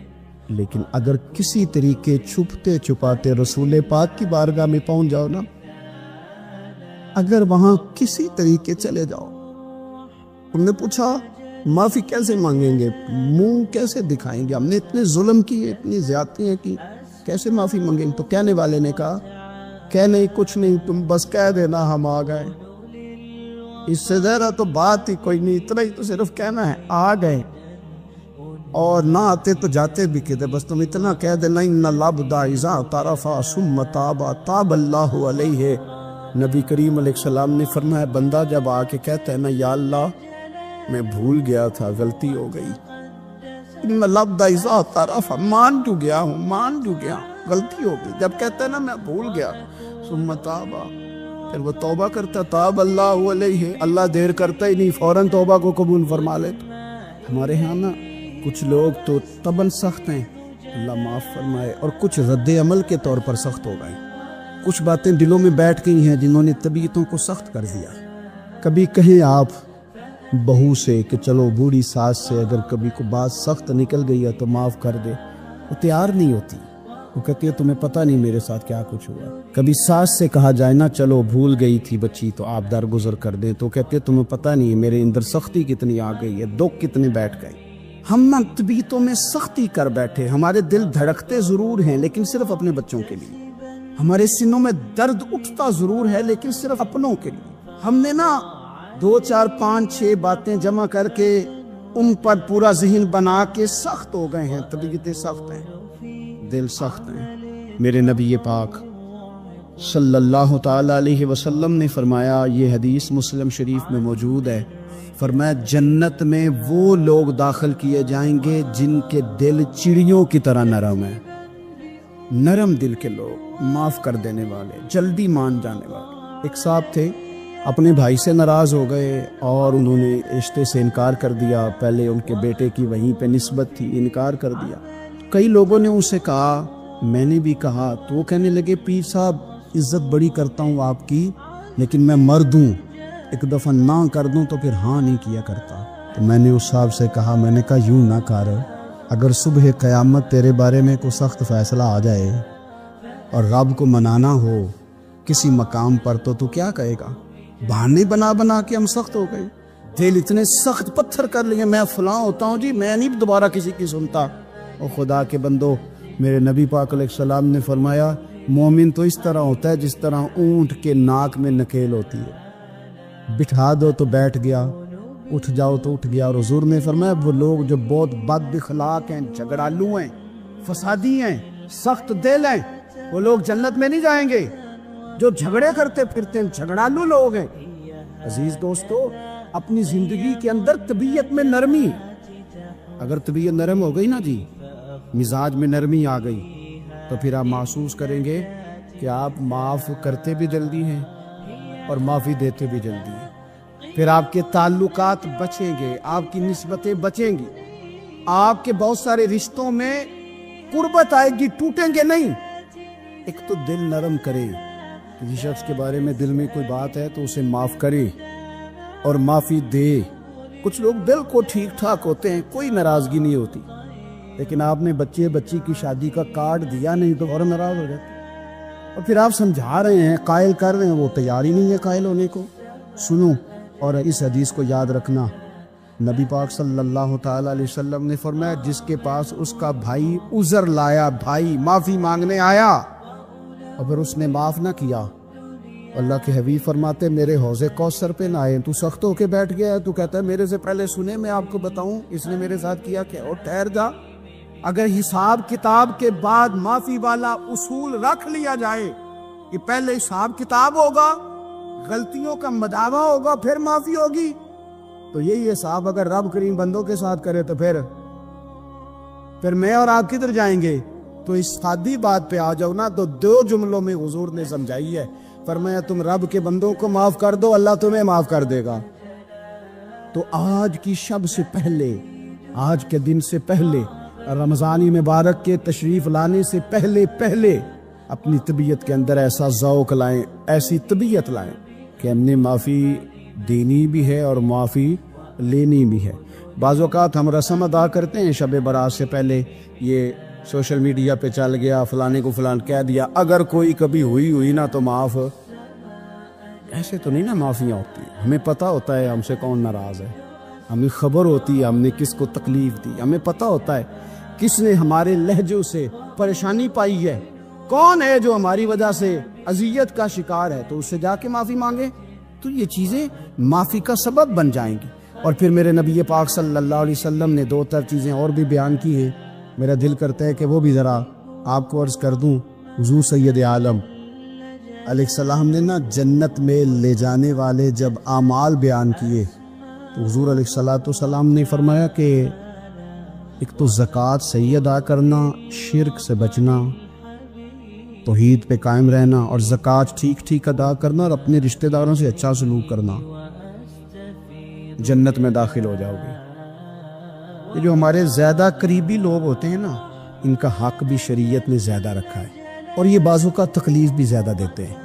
A: لیکن اگر کسی طریقے چھپتے چھپاتے رسول پاک کی بارگاہ میں پہنچ جاؤ نا، اگر وہاں کسی طریقے چلے جاؤ۔ انہوں نے پوچھا معافی کیسے مانگیں گے، منہ کیسے دکھائیں گے، ہم نے اتنے ظلم کیے، اتنی زیادتیاں کی، کیسے معافی مانگیں گے؟ تو کہنے والے نے کہا کہ نہیں کچھ نہیں، تم بس کہہ دینا ہم آ گئے، اس سے زیادہ تو بات ہی کوئی نہیں، اتنا ہی تو صرف کہنا ہے آ گئے، اور نہ آتے تو جاتے بھی کہتے، بس تم اتنا کہہ دینا ان العبد اذا اعترف ثم تاب تاب اللہ علیہ۔ نبی کریم علیہ السلام نے فرمایا بندہ جب آ کے کہتا ہے نا یا اللہ میں بھول گیا تھا، غلطی ہو گئی، ان العبد اذا اعترف، مان جو گیا ہوں، مان جو گیا ہوں، غلطی ہو گئی، جب کہتا ہے نا میں بھول گیا، ثم تاب، پھر وہ توبہ کرتا، تاب اللہ علیہ، اللہ دیر کرتا ہی نہیں، فوراً توبہ کو قبول فرما لیتا۔ ہمارے ہاں نا کچھ لوگ تو طبعاً سخت ہیں، اللہ معاف فرمائے، اور کچھ رد عمل کے طور پر سخت ہو گئے، کچھ باتیں دلوں میں بیٹھ گئی ہیں جنہوں نے طبیعتوں کو سخت کر دیا۔ کبھی کہیں آپ بہو سے کہ چلو بوڑھی ساس سے اگر کبھی کو بات سخت نکل گئی ہے تو معاف کر دے، وہ تیار نہیں ہوتی، وہ کہتی ہے تمہیں پتہ نہیں میرے ساتھ کیا کچھ ہوا۔ کبھی ساس سے کہا جائے نا چلو بھول گئی تھی بچی تو آپ درگزر کر دیں، تو کہتے ہیں تمہیں پتہ نہیں میرے اندر سختی کتنی آ گئی ہے، دکھ کتنے بیٹھ گئے۔ ہم نا طبیعتوں میں سختی کر بیٹھے، ہمارے دل دھڑکتے ضرور ہیں لیکن صرف اپنے بچوں کے لیے، ہمارے سینوں میں درد اٹھتا ضرور ہے لیکن صرف اپنوں کے لیے۔ ہم نے نا 2 4 5 6 باتیں جمع کر کے ان پر پورا ذہن بنا کے سخت ہو گئے ہیں، طبیعتیں سخت ہیں، دل سخت ہیں۔ میرے نبی پاک صلی اللہ تعالی علیہ وسلم نے فرمایا، یہ حدیث مسلم شریف میں موجود ہے، فرمایا جنت میں وہ لوگ داخل کیے جائیں گے جن کے دل چڑیوں کی طرح نرم ہیں، نرم دل کے لوگ، معاف کر دینے والے، جلدی مان جانے والے۔ ایک صاحب تھے اپنے بھائی سے ناراض ہو گئے اور انہوں نے رشتے سے انکار کر دیا، پہلے ان کے بیٹے کی وہیں پہ نسبت تھی، انکار کر دیا۔ کئی لوگوں نے ان سے کہا، میں نے بھی کہا، تو وہ کہنے لگے پیر صاحب عزت بڑی کرتا ہوں آپ کی لیکن میں مرد ہوں، ایک دفعہ نہ کر دوں تو پھر ہاں نہیں کیا کرتا۔ تو میں نے اس صاحب سے کہا، میں نے کہا یوں نہ کر، اگر صبح قیامت تیرے بارے میں کوئی سخت فیصلہ آ جائے اور رب کو منانا ہو کسی مقام پر تو کیا کہے گا؟ بہانے بنا بنا کے ہم سخت ہو گئے، دل اتنے سخت پتھر کر لیے، میں فلاں ہوتا ہوں جی، میں نہیں دوبارہ کسی کی سنتا۔ اور خدا کے بندو، میرے نبی پاک علیہ السلام نے فرمایا مومن تو اس طرح ہوتا ہے جس طرح اونٹ کے ناک میں نکیل ہوتی ہے، بٹھا دو تو بیٹھ گیا، اٹھ جاؤ تو اٹھ گیا۔ اور حضور نے فرمایا وہ لوگ جو بہت بد اخلاق ہیں، جھگڑالو ہیں، فسادی ہیں، سخت دل ہیں، وہ لوگ جنت میں نہیں جائیں گے۔ جو جھگڑے کرتے پھرتے ہیں جھگڑالو لوگ ہیں۔ عزیز دوستو، اپنی زندگی کے اندر طبیعت میں نرمی، اگر طبیعت نرم ہو گئی نا جی، مزاج میں نرمی آ گئی تو پھر آپ محسوس کریں گے کہ آپ معاف کرتے بھی جلدی ہیں اور معافی دیتے بھی جلدی ہیں۔ پھر آپ کے تعلقات بچیں گے، آپ کی نسبتیں بچیں گی، آپ کے بہت سارے رشتوں میں قربت آئے گی، ٹوٹیں گے نہیں۔ ایک تو دل نرم کرے، کسی شخص کے بارے میں دل میں کوئی بات ہے تو اسے معاف کرے اور معافی دے۔ کچھ لوگ دل کو ٹھیک ٹھاک ہوتے ہیں، کوئی ناراضگی نہیں ہوتی، لیکن آپ نے بچی کی شادی کا کارڈ دیا نہیں تو فوراً ناراض ہو جاتے، اور پھر آپ سمجھا رہے ہیں، قائل کر رہے ہیں، وہ تیار ہی نہیں ہے قائل ہونے کو۔ سنو اور اس حدیث کو یاد رکھنا، نبی پاک صلی اللہ تعالی علیہ وسلم نے فرمایا جس کے پاس اس کا بھائی عذر لایا، بھائی معافی مانگنے آیا، اگر اس نے معاف نہ کیا، اللہ کے حبیب فرماتے میرے حوض کوثر پہ نہ آئے، تو سخت ہو کے بیٹھ گیا ہے، تو کہتا ہے میرے سے پہلے سنے، میں آپ کو بتاؤں اس نے میرے ساتھ کیا کیا، اور ٹھہر جا۔ اگر حساب کتاب کے بعد معافی والا اصول رکھ لیا جائے کہ پہلے حساب کتاب ہوگا، غلطیوں کا مداوع ہوگا، پھر معافی ہوگی، تو یہی حساب اگر رب کریم بندوں کے ساتھ کرے تو پھر میں اور آپ کدھر جائیں گے؟ تو اس سادی بات پہ آ جاؤ نا، تو 2 جملوں میں حضور نے سمجھائی ہے، فرمایا تم رب کے بندوں کو معاف کر دو، اللہ تمہیں معاف کر دے گا۔ تو آج کی شب سے پہلے، آج کے دن سے پہلے، رمضانی مبارک کے تشریف لانے سے پہلے اپنی طبیعت کے اندر ایسا ذوق لائیں، ایسی طبیعت لائیں کہ ہم نے معافی دینی بھی ہے اور معافی لینی بھی ہے۔ بعض اوقات ہم رسم ادا کرتے ہیں شب برات سے پہلے، یہ سوشل میڈیا پہ چل گیا، فلانے کو فلان کہہ دیا، اگر کوئی کبھی ہوئی نا تو معاف، ایسے تو نہیں نا معافیاں ہوتی۔ ہمیں پتہ ہوتا ہے ہم سے کون ناراض ہے، ہمیں خبر ہوتی ہے ہم نے کس کو تکلیف دی، ہمیں پتہ ہوتا ہے کس نے ہمارے لہجوں سے پریشانی پائی ہے، کون ہے جو ہماری وجہ سے اذیت کا شکار ہے، تو اس سے جا کے معافی مانگے۔
B: تو یہ چیزیں معافی کا سبب بن جائیں گی۔ اور پھر میرے نبی پاک صلی اللہ علیہ وسلم نے 2-3 چیزیں اور بھی بیان کی ہیں، میرا دل کرتا ہے کہ وہ بھی ذرا آپ کو عرض کر دوں۔ حضور سید عالم علیہ السلام نے جنت میں لے جانے والے جب اعمال بیان کیے تو حضور علیہ السلام نے فرمایا کہ ایک تو زکوٰۃ صحیح ادا کرنا، شرک سے بچنا، توحید پہ قائم رہنا، اور زکوٰۃ ٹھیک ادا کرنا، اور اپنے رشتہ داروں سے اچھا سلوک کرنا، جنت میں داخل ہو جاؤ گے۔ یہ جو ہمارے زیادہ قریبی لوگ ہوتے ہیں نا، ان کا حق بھی شریعت نے زیادہ رکھا ہے، اور یہ بعضوں کا تکلیف بھی زیادہ دیتے ہیں۔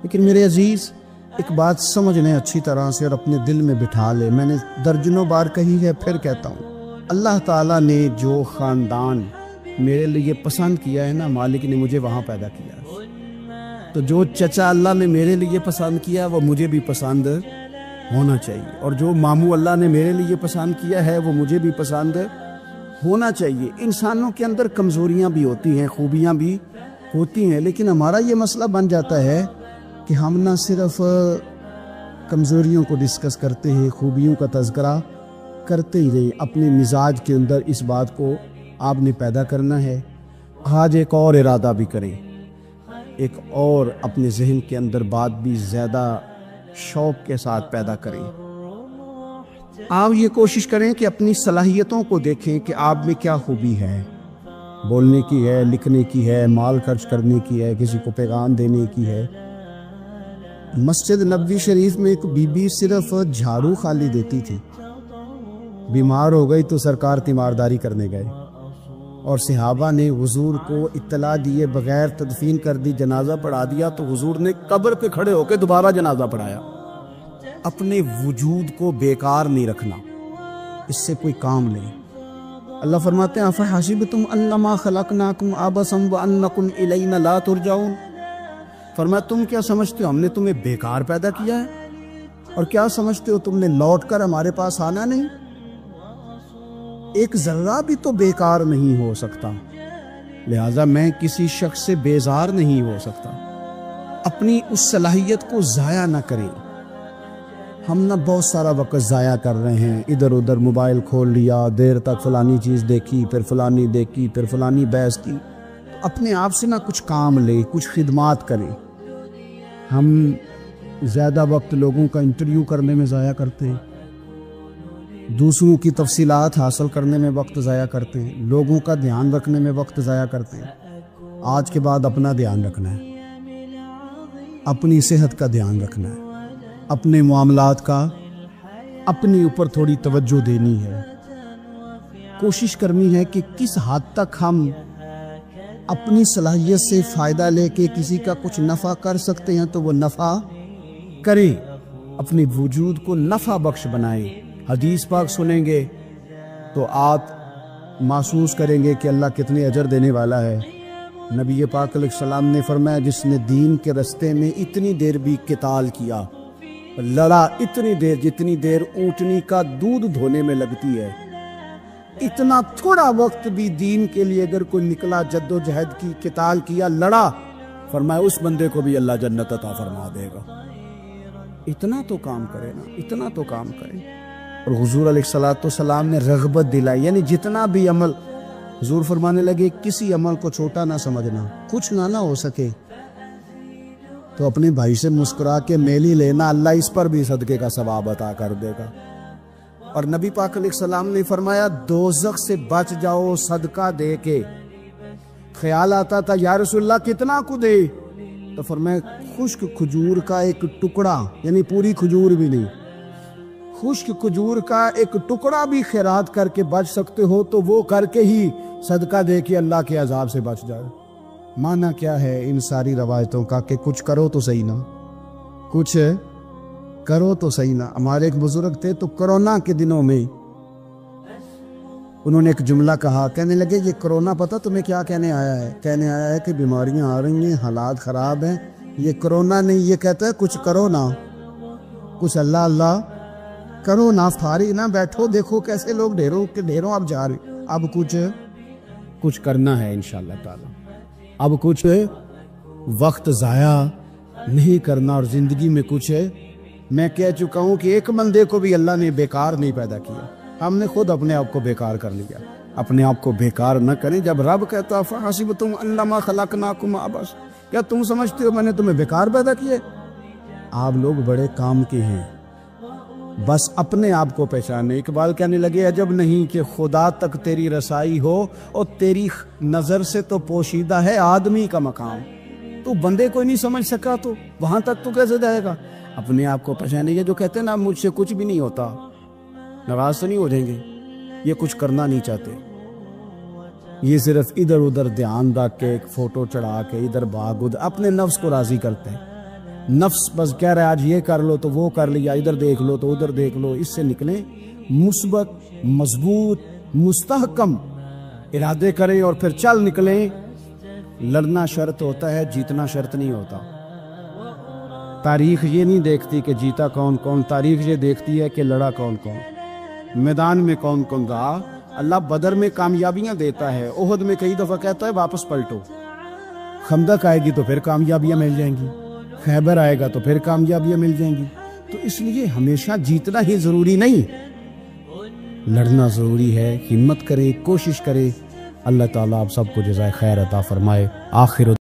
B: لیکن میرے عزیز، ایک بات سمجھ لیں اچھی طرح سے اور اپنے دل میں بٹھا لیں، میں نے درجنوں بار کہی ہے، پھر کہتا ہوں، اللہ تعالیٰ نے جو خاندان میرے لیے پسند کیا ہے نا، مالک نے مجھے وہاں پیدا کیا ہے، تو جو چچا اللہ نے میرے لیے پسند کیا وہ مجھے بھی پسند ہونا چاہیے، اور جو ماموں اللہ نے میرے لیے پسند کیا ہے وہ مجھے بھی پسند ہونا چاہیے۔ انسانوں کے اندر کمزوریاں بھی ہوتی ہیں، خوبیاں بھی ہوتی ہیں، لیکن ہمارا یہ مسئلہ بن جاتا ہے کہ ہم نہ صرف کمزوریوں کو ڈسکس کرتے ہیں، خوبیوں کا تذکرہ کرتے ہی رہے۔ اپنے مزاج کے اندر اس بات کو آپ نے پیدا کرنا ہے۔ آج ایک اور ارادہ بھی کریں، ایک اور اپنے ذہن کے اندر بات بھی زیادہ شوق کے ساتھ پیدا کریں۔ آپ یہ کوشش کریں کہ اپنی صلاحیتوں کو دیکھیں کہ آپ میں کیا خوبی ہے، بولنے کی ہے، لکھنے کی ہے، مال خرچ کرنے کی ہے، کسی کو پیغام دینے کی ہے۔ مسجد نبوی شریف میں ایک بی بی صرف جھاڑو خالی دیتی تھی، بیمار ہو گئی تو سرکار تیمارداری کرنے گئے، اور صحابہ نے حضور کو اطلاع دیے بغیر تدفین کر دی، جنازہ پڑھا دیا، تو حضور نے قبر پہ کھڑے ہو کے دوبارہ جنازہ پڑھایا۔ اپنے وجود کو بیکار نہیں رکھنا، اس سے کوئی کام نہیں۔ اللہ فرماتے ہیں افحسبتم انما خلقناکم عبثا وانکم الینا لا ترجعون، فرمایا تم کیا سمجھتے ہو ہم نے تمہیں بیکار پیدا کیا ہے، اور کیا سمجھتے ہو تم نے لوٹ کر ہمارے پاس آنا نہیں؟ ایک ذرہ بھی تو بیکار نہیں ہو سکتا، لہٰذا میں کسی شخص سے بیزار نہیں ہو سکتا۔ اپنی اس صلاحیت کو ضائع نہ کریں۔ ہم بہت سارا وقت ضائع کر رہے ہیں، ادھر ادھر موبائل کھول لیا، دیر تک فلانی چیز دیکھی، پھر فلانی دیکھی، پھر فلانی بحث کی۔ اپنے آپ سے کچھ کام لیں، کچھ خدمات کریں۔ ہم زیادہ وقت لوگوں کا انٹرویو کرنے میں ضائع کرتے ہیں، دوسروں کی تفصیلات حاصل کرنے میں وقت ضائع کرتے ہیں، لوگوں کا دھیان رکھنے میں وقت ضائع کرتے ہیں۔ آج کے بعد اپنا دھیان رکھنا ہے، اپنی صحت کا دھیان رکھنا ہے، اپنے معاملات کا اپنے اوپر تھوڑی توجہ دینی ہے۔ کوشش کرنی ہے کہ کس حد تک ہم اپنی صلاحیت سے فائدہ لے کے کسی کا کچھ نفع کر سکتے ہیں تو وہ نفع کریں، اپنے وجود کو نفع بخش بنائیں۔ حدیث پاک سنیں گے تو آپ محسوس کریں گے کہ اللہ کتنے اجر دینے والا ہے۔ نبی پاک علیہ السلام نے فرمایا جس نے دین کے رستے میں اتنی دیر بھی قتال کیا، لڑا، اتنی دیر جتنی دیر اونٹنی کا دودھ دھونے میں لگتی ہے، اتنا تھوڑا وقت بھی دین کے لیے اگر کوئی نکلا، جد و جہد کی، قتال کیا، لڑا، فرمایا اس بندے کو بھی اللہ جنت عطا فرما دے گا۔ اتنا تو کام کرے نا، اتنا تو کام کرے۔ اور حضور علیہ السلام نے رغبت دلائی، یعنی جتنا بھی عمل، حضور فرمانے لگے کسی عمل کو چھوٹا نہ سمجھنا، کچھ نہ ہو سکے تو اپنے بھائی سے مسکرا کے میلی لینا، اللہ اس پر بھی صدقے کا ثواب عطا کر دے گا۔ اور نبی پاک علیہ السلام نے فرمایا دوزخ سے بچ جاؤ صدقہ دے کے۔ خیال آتا تھا یا رسول اللہ کتنا کو دے، تو فرمایا خشک کھجور کا ایک ٹکڑا، یعنی پوری کھجور بھی نہیں، خشک کھجور کا ایک ٹکڑا بھی خیرات کر کے بچ سکتے ہو تو وہ کر کے ہی صدقہ دے کے اللہ کے عذاب سے بچ جائے۔ معنی کیا ہے ان ساری روایتوں کا کہ کچھ کرو تو صحیح نا، کچھ کرو تو صحیح نا۔ ہمارے ایک بزرگ تھے تو کرونا کے دنوں میں انہوں نے ایک جملہ کہا، کہنے لگے یہ کرونا پتہ تمہیں کیا کہنے آیا ہے؟ کہنے آیا ہے کہ بیماریاں آ رہی ہیں، حالات خراب ہیں، یہ کرونا نہیں، یہ کہتا ہے کچھ کرو نا، کچھ اللہ اللہ کرو نا، فارغ نہ بیٹھو، دیکھو کیسے لوگ ڈھیروں کے ڈھیروں اب جا رہے، اب کچھ کرنا ہے انشاءاللہ تعالی، اب کچھ وقت ضائع نہیں کرنا اور زندگی میں کچھ میں کہہ چکا ہوں کہ ایک بندے کو بھی اللہ نے بیکار نہیں پیدا کیا، ہم نے خود اپنے آپ کو بیکار کر لیا۔ اپنے آپ کو بیکار نہ کریں۔ جب رب کہتا فحسبتم انما خلقناکم عبثا، کیا تم سمجھتے ہو میں نے تمہیں بیکار پیدا کیے؟ آپ لوگ بڑے کام کے ہیں، بس اپنے آپ کو پہچانے۔ اقبال کہنے لگے عجب نہیں کہ خدا تک تیری رسائی ہو، اور تیری نظر سے تو پوشیدہ ہے آدمی کا مقام۔ تو بندے کو نہیں سمجھ سکا تو وہاں تک تو کیسے جائے گا؟ اپنے آپ کو پہچانے۔ یہ جو کہتے ہیں نا مجھ سے کچھ بھی نہیں ہوتا، ناراض تو نہیں ہو جائیں گے؟ یہ کچھ کرنا نہیں چاہتے، یہ صرف ادھر ادھر دھیان رکھ کے ایک فوٹو چڑھا کے ادھر بھاگ ادھر اپنے نفس کو راضی کرتے ہیں۔ نفس بس کہہ رہا ہے آج یہ کر لو تو وہ کر لیا، ادھر دیکھ لو تو ادھر دیکھ لو۔ اس سے نکلیں، مثبت، مضبوط، مستحکم ارادے کریں اور پھر چل نکلیں۔ لڑنا شرط ہوتا ہے، جیتنا شرط نہیں ہوتا۔ تاریخ یہ نہیں دیکھتی کہ جیتا کون کون، تاریخ یہ دیکھتی ہے کہ لڑا کون کون، میدان میں کون کون رہا۔ اللہ بدر میں کامیابیاں دیتا ہے، احد میں کئی دفعہ کہتا ہے واپس پلٹو۔ خندق آئے گی تو پھر کامیابیاں مل جائیں گی، خیبر آئے گا تو پھر کامیابیاں مل جائیں گی۔ تو اس لیے ہمیشہ جیتنا ہی ضروری نہیں، لڑنا ضروری ہے۔ ہمت کرے، کوشش کرے۔ اللہ تعالیٰ آپ سب کو جزائے خیر عطا فرمائے۔ آخر